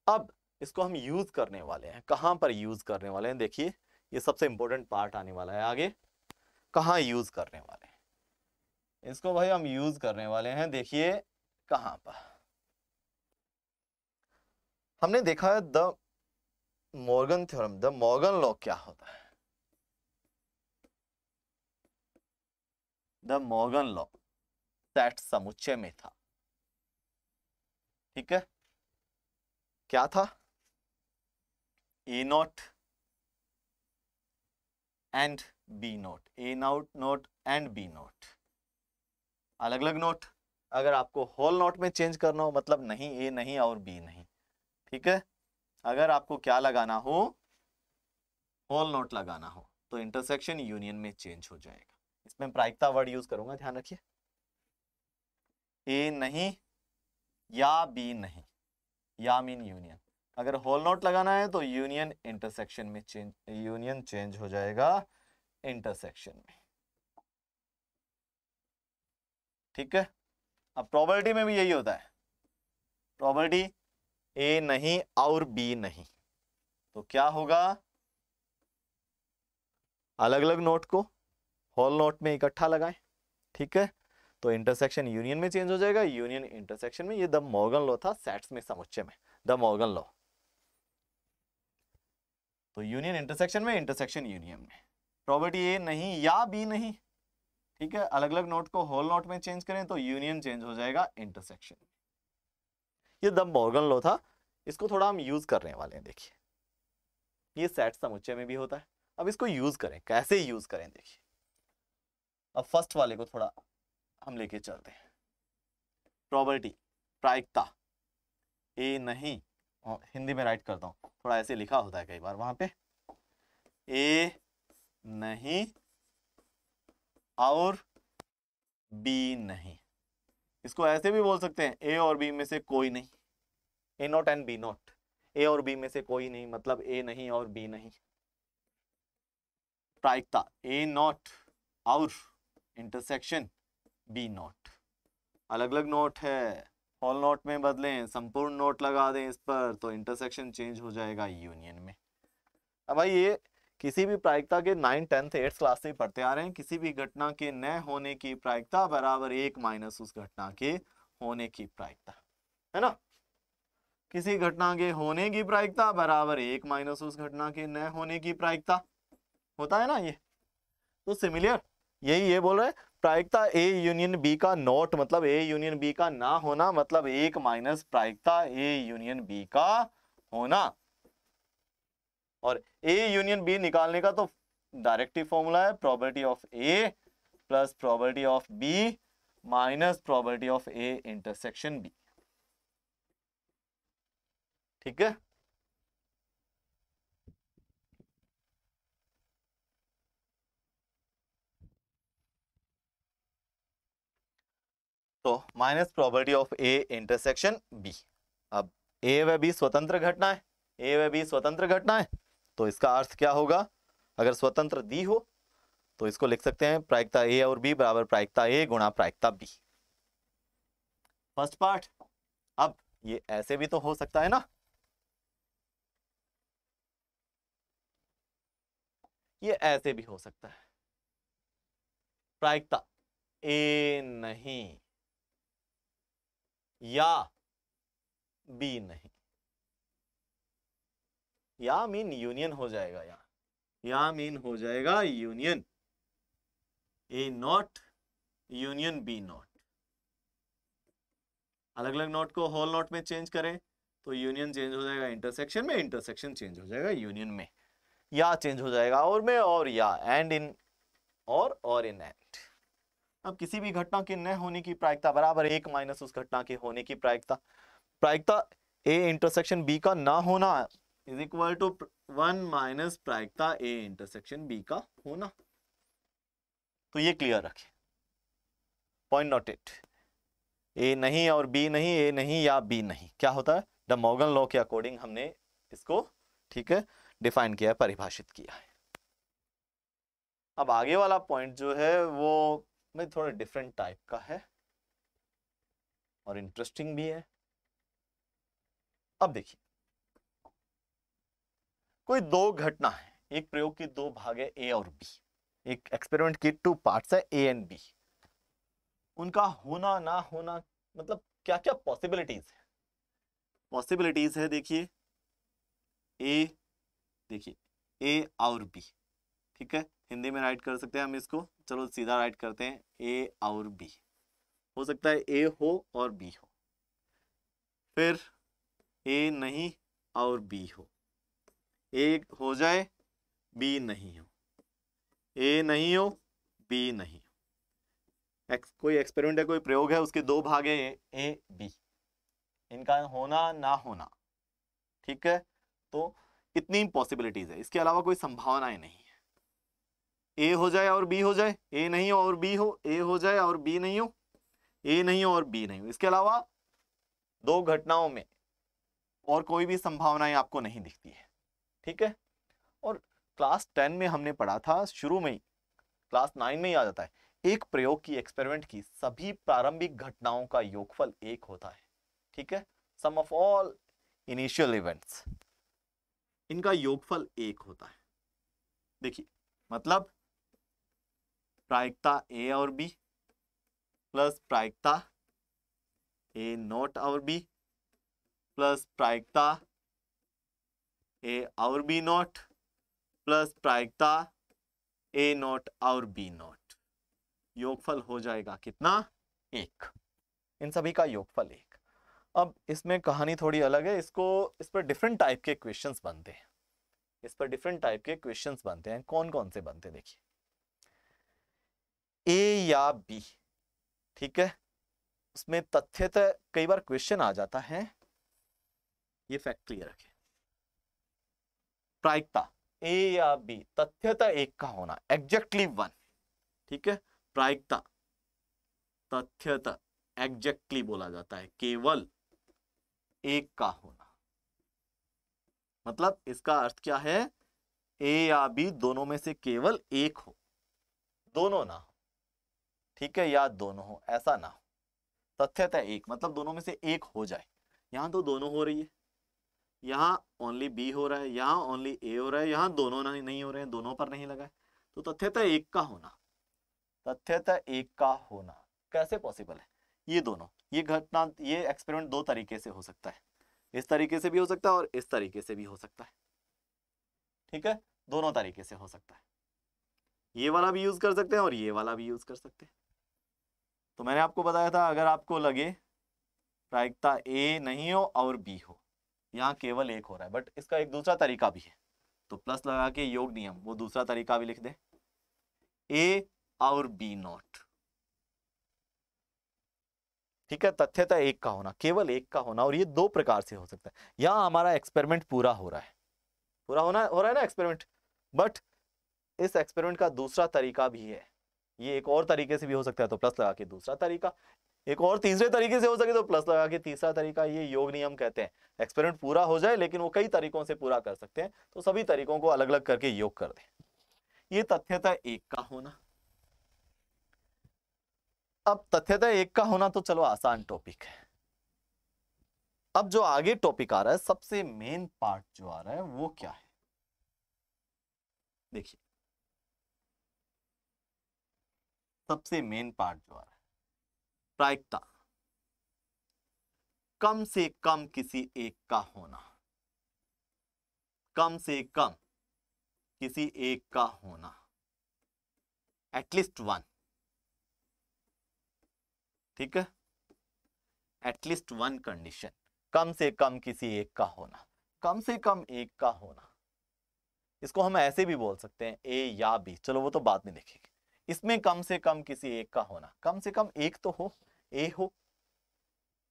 अब इसको हम यूज करने वाले हैं, कहां पर यूज करने वाले हैं, देखिए ये सबसे इंपॉर्टेंट पार्ट आने वाला है आगे, कहां यूज करने वाले हैं इसको भाई, हम यूज करने वाले हैं, देखिए कहां पर। हमने देखा है the Morgan theorem, the Morgan law क्या होता है, द मॉर्गन लॉ सेट समुच्चय में था, ठीक है। क्या था, A not and B not, A not not and B not, अलग अलग नोट। अगर आपको होल नोट में चेंज करना हो, मतलब नहीं ए नहीं और बी नहीं, ठीक है। अगर आपको क्या लगाना हो, होल नोट लगाना हो, तो इंटरसेक्शन यूनियन में चेंज हो जाएगा। इसमें प्रायिकता वर्ड यूज करूंगा, ध्यान रखिए, ए नहीं या बी नहीं, या मीन यूनियन। अगर होल नोट लगाना है तो यूनियन इंटरसेक्शन में चेंज, यूनियन चेंज हो जाएगा इंटरसेक्शन में, ठीक है। अब प्रॉपर्टी में भी यही होता है, प्रॉपर्टी ए नहीं और बी नहीं, तो क्या होगा, अलग अलग नोट को होल नोट में इकट्ठा लगाएं, ठीक है। तो इंटरसेक्शन यूनियन में चेंज हो जाएगा, यूनियन इंटरसेक्शन में। ये द मॉर्गन लॉ था सेट्स में समुच्चय में, द मॉर्गन लॉ। तो यूनियन इंटरसेक्शन में, इंटरसेक्शन यूनियन में, प्रॉपर्टी ए नहीं या बी नहीं, ठीक है। अलग अलग नोट को होल नोट में चेंज करें तो यूनियन चेंज हो जाएगा इंटरसेक्शन। ये द मॉर्गन लॉ था, इसको थोड़ा हम यूज करने वाले हैं। देखिए ये सेट समुच्चय में भी होता है, अब इसको यूज करें, कैसे यूज करें देखिए। अब फर्स्ट वाले को थोड़ा हम लेके चलते हैं, प्रॉपर्टी प्रायिकता ए नहीं हिंदी में राइट करता हूँ, थोड़ा ऐसे लिखा होता है कई बार वहां पे, ए नहीं और बी नहीं। इसको ऐसे भी बोल सकते हैं, ए और बी में से कोई नहीं, ए नॉट एंड बी नॉट, ए और बी में से कोई नहीं मतलब ए नहीं और बी नहीं। प्रायिकता ए नॉट और इंटरसेक्शन बी नॉट, अलग अलग नोट है, होल नोट में बदलें, संपूर्ण नोट लगा दें इस पर तो इंटरसेक्शन चेंज हो जाएगा यूनियन में। अब भाई ये किसी भी प्रायिकता के 9, 10th, 8th क्लास से पढ़ते आ रहे हैं, किसी भी घटना के न होने की प्रायिकता बराबर 1 माइनस उस घटना के होने की प्रायिकता, है ना। किसी घटना के होने की प्रायिकता बराबर 1 माइनस उस घटना के न होने की प्रायिकता होता है ना ये। तो सिमिलर यही ये बोल रहे हैं, प्रायिकता ए यूनियन बी का नॉट मतलब ए यूनियन बी का ना होना मतलब 1 माइनस प्रायिकता ए यूनियन बी का होना। और ए यूनियन बी निकालने का तो डायरेक्ट ही फॉर्मूला है, probability of A plus probability of B minus probability of A intersection B. ठीक है, तो minus probability of A intersection B. अब ए व बी स्वतंत्र घटना है, ए व बी स्वतंत्र घटना है, तो इसका अर्थ क्या होगा, अगर स्वतंत्र दी हो तो इसको लिख सकते हैं प्रायिकता ए और बी बराबर प्रायिकता ए गुणा प्रायिकता बी, फर्स्ट पार्ट। अब ये ऐसे भी तो हो सकता है ना, ये ऐसे भी हो सकता है, प्रायिकता ए नहीं या बी नहीं, या मीन यूनियन हो जाएगा, या मीन हो जाएगा union A not union B not. अलग अलग नोट को होल नोट में चेंज करें तो यूनियन चेंज हो जाएगा इंटरसेक्शन में, इंटरसेक्शन चेंज हो जाएगा यूनियन में, या चेंज हो जाएगा और में, और या एंड इन और इन एंड। अब किसी भी घटना के न होने की प्रायिकता बराबर 1 माइनस उस घटना के होने की प्रायिकता। प्रायिकता ए इंटरसेक्शन बी का ना होना इज इक्वल टू 1 माइनस प्रायिकता ए इंटरसेक्शन बी का होना। तो ये क्लियर रखें, पॉइंट नोटेड, ए नहीं और बी नहीं, ए नहीं या बी नहीं, क्या होता है, द मॉर्गन लॉ के अकॉर्डिंग हमने इसको, ठीक है, डिफाइन किया है, परिभाषित किया है। अब आगे वाला पॉइंट जो है वो मैं थोड़ा डिफरेंट टाइप का है और इंटरेस्टिंग भी है। अब देखिए, कोई दो घटना है, एक प्रयोग की दो भाग है ए और बी, एक एक्सपेरिमेंट की 2 पार्ट्स है ए एंड बी, उनका होना ना होना मतलब क्या क्या पॉसिबिलिटीज है, पॉसिबिलिटीज है देखिए, ए, देखिए ए और बी, ठीक है, हिंदी में राइट कर सकते हैं हम इसको, चलो सीधा राइट करते हैं, ए और बी, हो सकता है ए हो और बी हो, फिर ए नहीं और बी हो, ए हो जाए बी नहीं हो, ए नहीं हो बी नहीं हो। कोई एक्सपेरिमेंट है, कोई प्रयोग है, उसके दो भाग है ए बी, इनका होना ना होना, ठीक है, तो इतनी पॉसिबिलिटीज है, इसके अलावा कोई संभावनाएं नहीं है। ए हो जाए और बी हो जाए, ए नहीं हो और बी हो, ए हो जाए और बी नहीं हो, ए नहीं हो और बी नहीं हो, इसके अलावा दो घटनाओं में और कोई भी संभावनाएं आपको नहीं दिखती है, ठीक है। और क्लास 10 में हमने पढ़ा था शुरू में ही, क्लास 9 में ही आ जाता है, एक प्रयोग की, एक्सपेरिमेंट की सभी प्रारंभिक घटनाओं का योगफल एक होता है, ठीक है, सम ऑफ ऑल इनिशियल इवेंट्स, इनका योगफल एक होता है। देखिए मतलब प्रायिकता ए और बी प्लस प्रायिकता ए नॉट और बी प्लस प्रायिकता ए और बी नॉट प्लस प्रायिकता ए नॉट और बी नॉट, योगफल हो जाएगा कितना, एक, इन सभी का योगफल एक। अब इसमें कहानी थोड़ी अलग है, इस पर डिफरेंट टाइप के क्वेश्चंस बनते हैं, इस पर डिफरेंट टाइप के क्वेश्चंस बनते हैं, कौन कौन से बनते हैं देखिए, ए या बी, ठीक है, उसमें तथ्यतः कई बार क्वेश्चन आ जाता है ये फैक्ट क्लियर रखें। प्रायिकता ए या बी, तथ्यता एक का होना, एग्जैक्टली वन, ठीक है। प्रायिकता तथ्यता एग्जैक्टली बोला जाता है, केवल एक का होना। मतलब इसका अर्थ क्या है, ए या बी दोनों में से केवल एक हो, दोनों ना हो, ठीक है, या दोनों हो, ऐसा ना हो। तथ्यता एक मतलब दोनों में से एक हो जाए। यहां तो दोनों हो रही है, यहाँ ओनली बी हो रहा है, यहाँ ओनली ए हो रहा है, यहाँ दोनों नहीं हो रहे हैं, दोनों पर नहीं लगा है। तो तथ्यता एक का होना, तथ्यता एक का होना कैसे पॉसिबल है? ये दोनों, ये घटना, ये एक्सपेरिमेंट दो तरीके से हो सकता है, इस तरीके से भी हो सकता है और इस तरीके से भी हो सकता है, ठीक है, दोनों तरीके से हो सकता है। ये वाला भी यूज कर सकते हैं और ये वाला भी यूज कर सकते हैं। तो मैंने आपको बताया था, अगर आपको लगे प्रायिकता ए नहीं हो और बी हो, यहाँ केवल एक हो रहा है, बट इसका एक दूसरा तरीका भी है, तो प्लस लगा के योग नियम वो दूसरा तरीका भी लिख दे, ए और बी नॉट, ठीक है। तथ्यता एक का होना, केवल एक का होना, और ये दो प्रकार से हो सकता है। यहां हमारा एक्सपेरिमेंट पूरा हो रहा है, पूरा हो रहा है ना एक्सपेरिमेंट, बट इस एक्सपेरिमेंट का दूसरा तरीका भी है, ये एक और तरीके से भी हो सकता है, तो प्लस लगा के दूसरा तरीका, एक और तीसरे तरीके से हो सके तो प्लस लगा के तीसरा तरीका। ये योग नियम कहते हैं, एक्सपेरिमेंट पूरा हो जाए लेकिन वो कई तरीकों से पूरा कर सकते हैं, तो सभी तरीकों को अलग अलग करके योग कर दें। ये तथ्यता एक का होना। अब तथ्यता एक का होना तो चलो आसान टॉपिक है। अब जो आगे टॉपिक आ रहा है, सबसे मेन पार्ट जो आ रहा है वो क्या है, देखिए सबसे मेन पार्ट जो आ रहा है, प्रायिकता कम से कम किसी एक का होना, कम से कम किसी एक का होना, एटलीस्ट वन, ठीक है, एटलीस्ट वन कंडीशन, कम से कम किसी एक का होना, कम से कम एक का होना। इसको हम ऐसे भी बोल सकते हैं, ए या बी, चलो वो तो बाद में देखेंगे। इसमें कम से कम किसी एक का होना, कम से कम एक तो हो, ए हो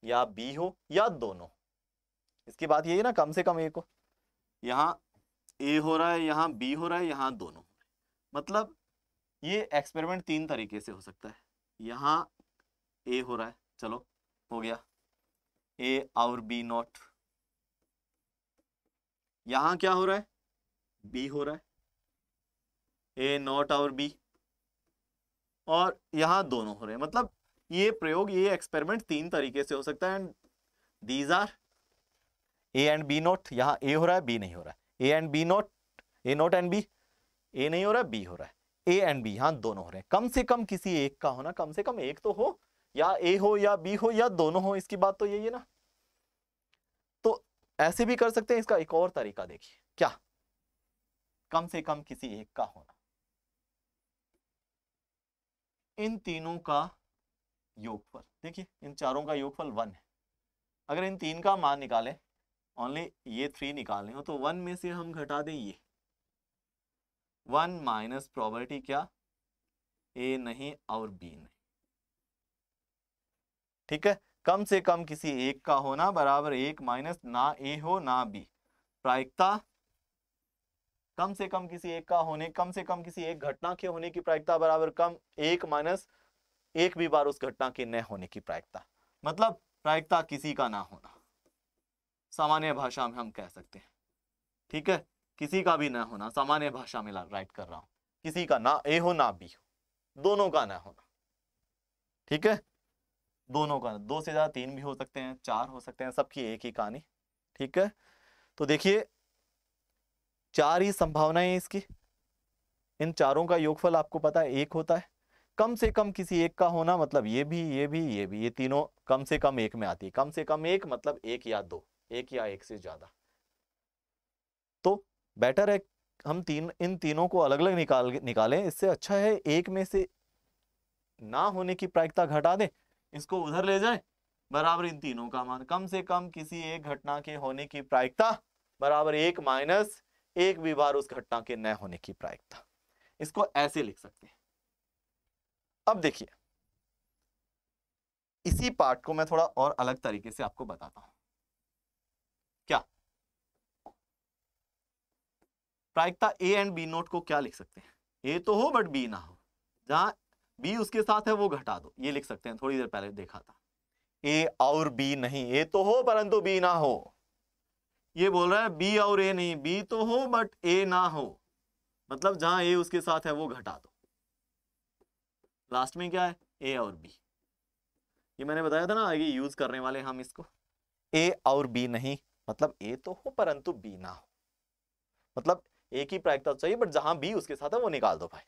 या बी हो या दोनों। इसकी बात यही है ना, कम से कम एक हो। यहाँ ए हो रहा है, यहाँ बी हो रहा है, यहाँ दोनों हो रहे हैं। मतलब ये एक्सपेरिमेंट तीन तरीके से हो सकता है। यहाँ ए हो रहा है, चलो हो गया, ए और बी नॉट। यहाँ क्या हो रहा है, बी हो रहा है, ए नॉट और बी, और यहाँ दोनों हो रहे हैं। मतलब ये प्रयोग, ये एक्सपेरिमेंट तीन तरीके से हो सकता है, and these are A and B not. यहाँ ए हो रहा है, बी नहीं हो रहा है, A and B not, A not and B, A नहीं हो रहा है, बी हो रहा है, ए एंड बी, यहाँ दोनों हो रहे हैं। कम से कम किसी एक का होना, कम से कम एक तो हो, या ए हो या बी हो या दोनों हो, इसकी बात तो यही है ना। तो ऐसे भी कर सकते हैं। इसका एक और तरीका देखिए, क्या, कम से कम किसी एक का होना, इन तीनों का योगफल, देखिए इन चारों का योगफल 1 है। अगर इन तीन का मान निकालें, ओनली ये 3 निकालने हो, तो 1 में से हम घटा दें ये 1 माइनस प्रोबेबिलिटी क्या, ए नहीं और बी नहीं, ठीक है। कम से कम किसी एक का होना बराबर 1 माइनस ना ए हो ना बी। प्रायिकता कम से कम किसी एक का होने, कम से कम किसी एक घटना के होने की प्रायिकता बराबर कम 1 माइनस एक भी बार उस घटना के न होने की प्रायिकता। मतलब प्रायिकता किसी का ना होना, सामान्य भाषा में हम कह सकते हैं, ठीक है, किसी का भी ना होना, सामान्य भाषा में राइट कर रहा हूं, किसी का ना ए हो ना बी हो, दोनों का ना होना, ठीक है, दोनों का, दो से ज्यादा, तीन भी हो सकते हैं, चार हो सकते हैं, सबकी एक ही कहानी, ठीक है। तो देखिए चार ही संभावनाएं हैं इसकी, इन चारों का योगफल आपको पता है एक होता है। कम से कम किसी एक का होना मतलब ये भी, ये भी, ये भी, ये तीनों कम से कम एक में आती है। कम से कम एक मतलब एक या दो, एक या एक से ज्यादा। तो बेटर है हम इन तीनों को अलग अलग निकालें। इससे अच्छा है एक में से ना होने की प्रायिकता घटा दें, इसको उधर ले जाएं, बराबर इन तीनों का मान, कम से कम किसी एक घटना के होने की प्रायिकता बराबर 1 माइनस एक भी बार उस घटना के न होने की प्रायिकता। इसको ऐसे लिख सकते हैं। अब देखिए इसी पार्ट को मैं थोड़ा और अलग तरीके से आपको बताता हूं। क्या, प्रायिकता ए एंड बी नोट को क्या लिख सकते हैं? ए तो हो बट बी ना हो, जहां बी उसके साथ है वो घटा दो, ये लिख सकते हैं, थोड़ी देर पहले देखा था। ए और बी नहीं, ए तो हो परंतु बी ना हो। ये बोल रहा है बी और ए नहीं, बी तो हो बट ए ना हो, मतलब जहां ए उसके साथ है वो घटा दो। लास्ट में क्या है? ए और बी। ये मैंने बताया था ना आगे यूज करने वाले हम इसको। ए और बी नहीं मतलब ए तो हो परंतु बी ना हो, मतलब ए की प्रायिकता चाहिए बट जहां बी उसके साथ है वो निकाल दो भाई।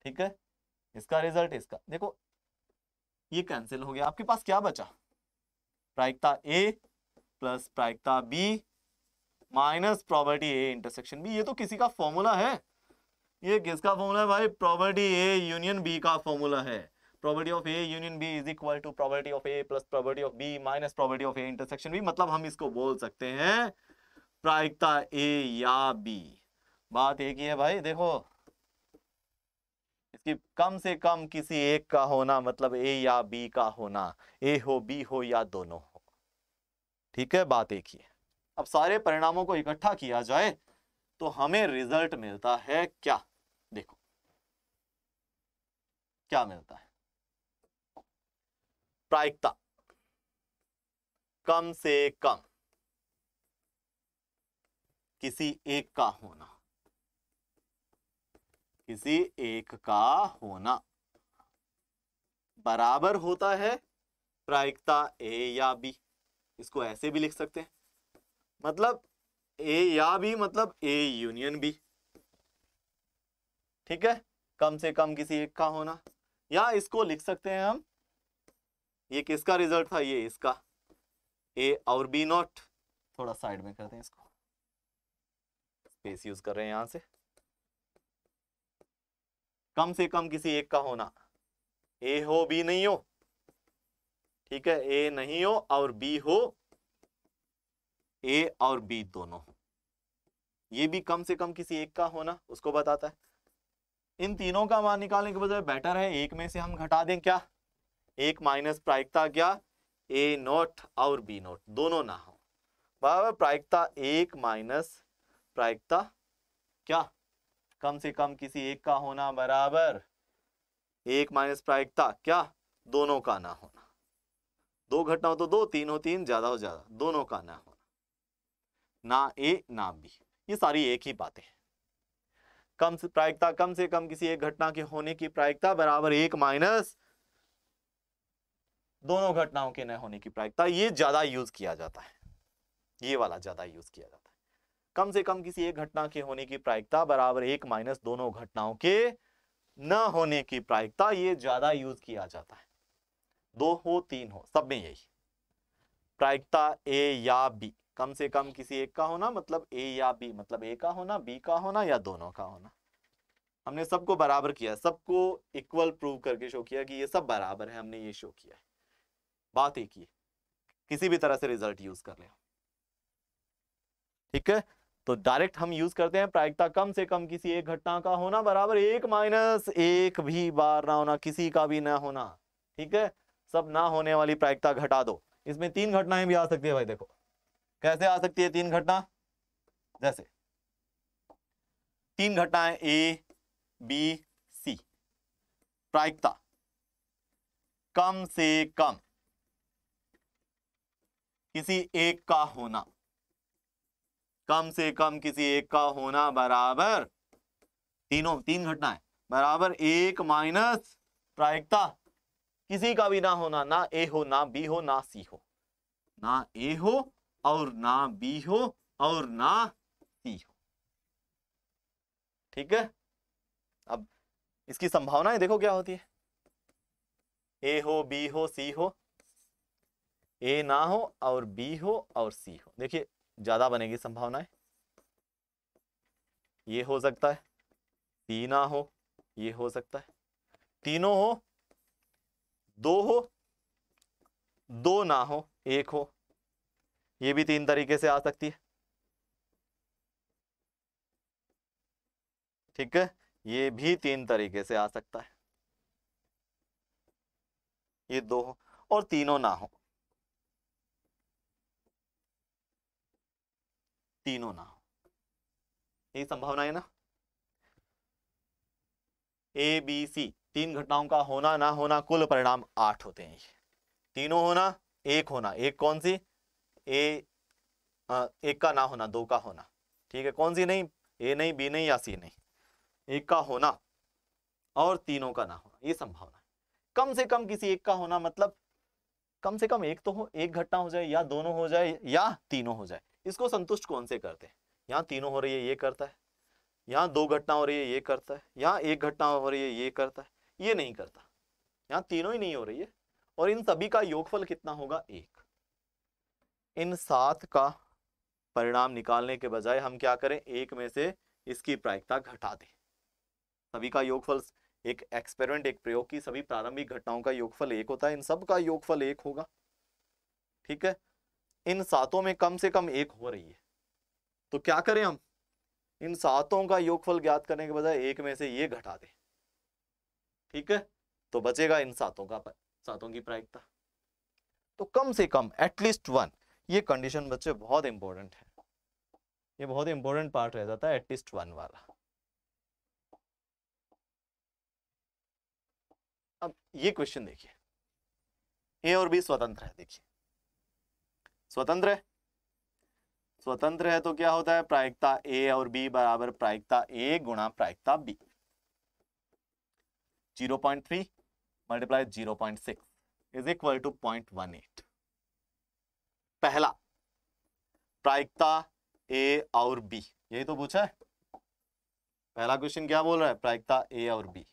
ठीक है, इसका रिजल्ट इसका देखो, ये कैंसिल हो गया, आपके पास क्या बचा? प्रायिकता ए प्लस प्रायिकता B minus probability A intersection B. ये तो किसी का फॉर्मूला है, ये किसका फॉर्मूला है भाई? प्रोबेबिलिटी ए यूनियन बी का फॉर्मूला है। Probability of A union B is equal to probability of A plus probability of B minus probability of A intersection B. मतलब हम इसको बोल सकते हैं प्रायिकता ए या बी। बात एक ही है भाई, देखो इसकी कम से कम किसी एक का होना मतलब ए या बी का होना, ए हो बी हो या दोनों हो। ठीक है, बात एक ही है। अब सारे परिणामों को इकट्ठा किया जाए तो हमें रिजल्ट मिलता है क्या? देखो क्या मिलता है? प्रायिकता कम से कम किसी एक का होना, किसी एक का होना बराबर होता है प्रायिकता ए या बी। इसको ऐसे भी लिख सकते हैं, मतलब ए या बी मतलब ए यूनियन बी। ठीक है, कम से कम किसी एक का होना, या इसको लिख सकते हैं हम, ये किसका रिजल्ट था? ये इसका, ए और बी नॉट। थोड़ा साइड में करते हैं इसको, स्पेस यूज कर रहे हैं यहां से। कम से कम किसी एक का होना, ए हो बी नहीं हो, ठीक है, ए नहीं हो और बी हो, ए और बी दोनों हो, ये भी कम से कम किसी एक का होना उसको बताता है। इन तीनों का मान निकालने के बजाय बेटर है एक में से हम घटा दें, क्या? एक माइनस प्रायिकता क्या? ए नोट और बी नोट दोनों ना हो, बराबर प्रायिकता एक माइनस प्रायिकता क्या? कम से कम किसी एक का होना बराबर एक माइनस प्रायिकता क्या? दोनों का ना होना। दो घटना हो तो दो, तीन हो तीन, ज्यादा हो ज्यादा, दोनों का ना होना, ना ए ना बी, ये सारी एक ही बातें हैं। कम से प्रायिकता कम से कम किसी एक घटना के होने की प्रायिकता बराबर एक माइनस दोनों घटनाओं के न होने की प्रायिकता। ये ज्यादा यूज किया जाता है, ये वाला ज्यादा यूज किया जाता है। कम से कम किसी एक घटना के होने की प्रायिकता बराबर एक माइनस दोनों घटनाओं के न होने की प्रायिकता, ये ज्यादा यूज किया जाता है। दो हो तीन हो सब में यही। प्रायिकता ए या बी, कम से कम किसी एक का होना मतलब ए या बी मतलब ए का होना, बी का होना या दोनों का होना। हमने सबको बराबर किया, सबको इक्वल प्रूव करके शो किया कि ये सब बराबर है, हमने ये शो किया है। बात एक ही, किसी भी तरह से रिजल्ट यूज कर ले। ठीक है, तो डायरेक्ट हम यूज करते हैं प्रायिकता कम से कम किसी एक घटना का होना बराबर एक माइनस एक भी बार ना होना, किसी का भी ना होना। ठीक है, सब ना होने वाली प्रायिकता घटा दो। इसमें तीन घटनाएं भी आ सकती है भाई, देखो कैसे आ सकती है तीन घटना। जैसे तीन घटनाएं ए बी सी, प्रायिकता कम से कम किसी एक का होना, कम से कम किसी एक का होना बराबर, तीनों तीन घटनाएं बराबर एक माइनस प्रायिकता किसी का भी ना होना, ना ए हो ना बी हो ना सी हो, ना ए हो और ना बी हो और ना सी हो। ठीक है, अब इसकी संभावनाएं देखो क्या होती है। ए हो बी हो सी हो, ए ना हो और बी हो और सी हो, देखिए ज्यादा बनेगी संभावनाएं। ये हो सकता है, सी ना हो, ये हो सकता है, तीनों हो, दो हो, दो ना हो, एक हो, ये भी तीन तरीके से आ सकती है। ठीक है, ये भी तीन तरीके से आ सकता है, ये दो हो और तीनों ना हो, तीनों ना हो, यही संभावना है ना। ए बी सी, 3 घटनाओं का होना ना होना, कुल परिणाम 8 होते हैं। ये तीनों होना, एक होना, एक कौन सी, एक का ना होना, 2 का होना, ठीक है, कौन सी नहीं, ए नहीं, बी नहीं या सी नहीं, एक का होना और तीनों का ना होना, ये संभावना है। कम से कम किसी एक का होना, मतलब कम से कम एक तो हो, एक घटना हो जाए, या दोनों हो जाए, या तीनों हो जाए। इसको संतुष्ट कौन से करते हैं, यहाँ तीनों हो रही है ये करता है, यहाँ 2 घटना हो रही है ये करता है, यहाँ 1 घटना हो रही है ये करता है, ये नहीं करता, यहाँ तीनों ही नहीं हो रही है। और इन सभी का योगफल कितना होगा, 1। इन 7 का परिणाम निकालने के बजाय हम क्या करें, एक में से इसकी प्रायिकता घटा दें। सभी का योगफल, एक एक्सपेरिमेंट, एक प्रयोग की सभी प्रारंभिक घटनाओं का योगफल 1 होता है, इन सब का योगफल 1 होगा, ठीक है। इन 7 में कम से कम 1 हो रही है, तो क्या करें हम, इन 7 का योगफल ज्ञात करने के बजाय एक में से ये घटा दें, ठीक है, तो बचेगा इन 7 की प्रायिकता। तो कम से कम एटलीस्ट 1, ये कंडीशन बच्चे बहुत इंपॉर्टेंट है, ये बहुत इंपॉर्टेंट पार्ट रह जाता है, एटलीस्ट 1 वाला। अब ये क्वेश्चन देखिए, ए और बी स्वतंत्र है, देखिए स्वतंत्र है, स्वतंत्र है तो क्या होता है, प्रायिकता ए और बी बराबर प्रायिकता ए गुणा प्रायिकता B. 0.3 multiply 0.6 is equal to 0.18। पहला प्रायिकता ए और बी, यही तो पूछा है, पहला क्वेश्चन क्या बोल रहा है, प्रायिकता ए और बी,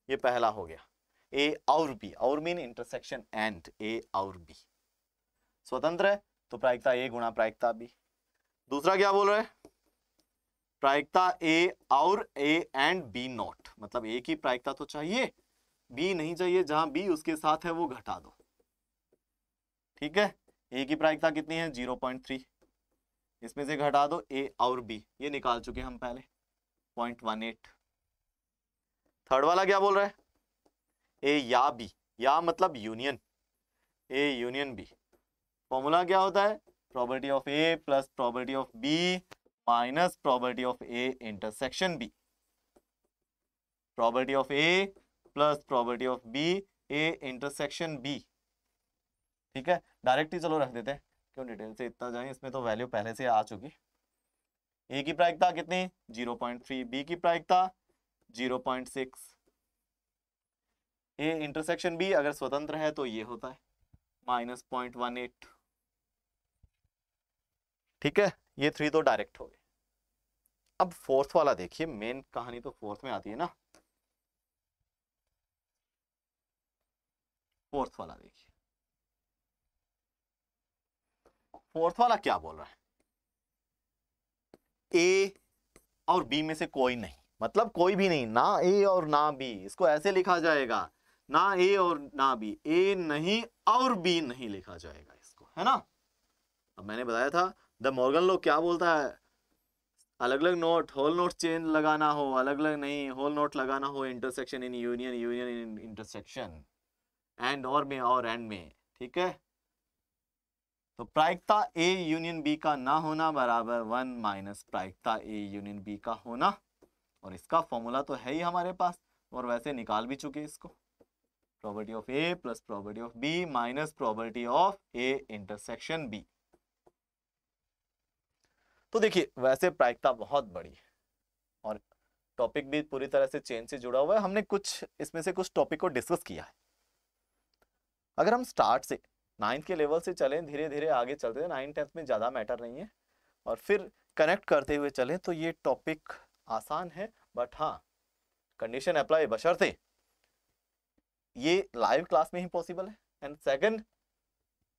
ये पहला हो गया। ए और बी, और मीन इंटरसेक्शन एंड, ए और बी स्वतंत्र है तो प्रायिकता ए गुणा प्रायिकता बी। दूसरा क्या बोल रहा है, प्रायिकता ए और ए एंड बी नॉट, मतलब ए की प्रायिकता तो चाहिए, बी नहीं चाहिए, जहां बी उसके साथ है वो घटा दो, ठीक है। ए की प्रायिकता कितनी है, 0.3, इसमें से घटा दो ए और बी, ये निकाल चुके हम पहले, 0.18। थर्ड वाला क्या बोल रहा है, ए या बी, या मतलब union, A union B, formula क्या होता है, probability of A plus probability of B minus probability of A intersection B, probability of A plus probability of B A intersection B, ठीक है। डायरेक्ट ही चलो रख देते हैं, क्यों डिटेल से इतना जाए, इसमें तो वैल्यू पहले से आ चुकी। ए की प्रायिकता कितनी, 0.3, बी की प्रायिकता 0.6, ए इंटरसेक्शन बी अगर स्वतंत्र है तो ये होता है -0.18, ठीक है। ये 3 तो डायरेक्ट हो गए। अब फोर्थ वाला देखिए, मेन कहानी तो फोर्थ में आती है ना। फोर्थ वाला देखिए, फोर्थ वाला क्या बोल रहा है, ए और बी में से कोई नहीं, मतलब कोई भी नहीं, ना ए और ना बी, इसको ऐसे लिखा जाएगा, ना ए और ना बी, ए नहीं और बी नहीं लिखा जाएगा इसको, है ना। अब मैंने बताया था द मॉर्गन लॉ क्या बोलता है, अलग अलग नोट, होल नोट चेन लगाना हो, अलग अलग नहीं, होल नोट लगाना हो, intersection in union, union in intersection, and और में और एंड में, ठीक है। तो प्रायिकता ए यूनियन बी का ना होना बराबर 1 माइनस प्रायिकता ए यूनियन बी का होना, और इसका फॉर्मूला तो है ही हमारे पास, और वैसे निकाल भी चुके इसको, probability of A plus probability of B minus probability of A intersection B. तो देखिए वैसे प्रायिकता बहुत बड़ी है और टॉपिक भी पूरी तरह से चेन से जुड़ा हुआ है, हमने कुछ इसमें से कुछ टॉपिक को डिस्कस किया है। अगर हम स्टार्ट से 9th के लेवल से चलें, धीरे धीरे आगे चलते हैं, 9th 10th में ज़्यादा मैटर नहीं है, और फिर कनेक्ट करते हुए चलें तो ये टॉपिक आसान है, बट हाँ कंडीशन अप्लाई बशर्ते ये लाइव क्लास में ही पॉसिबल है, एंड सेकंड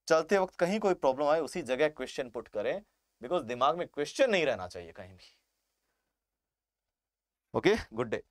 चलते वक्त कहीं कोई प्रॉब्लम आए उसी जगह क्वेश्चन पुट करें, बिकॉज दिमाग में क्वेश्चन नहीं रहना चाहिए कहीं भी। Okay, good day.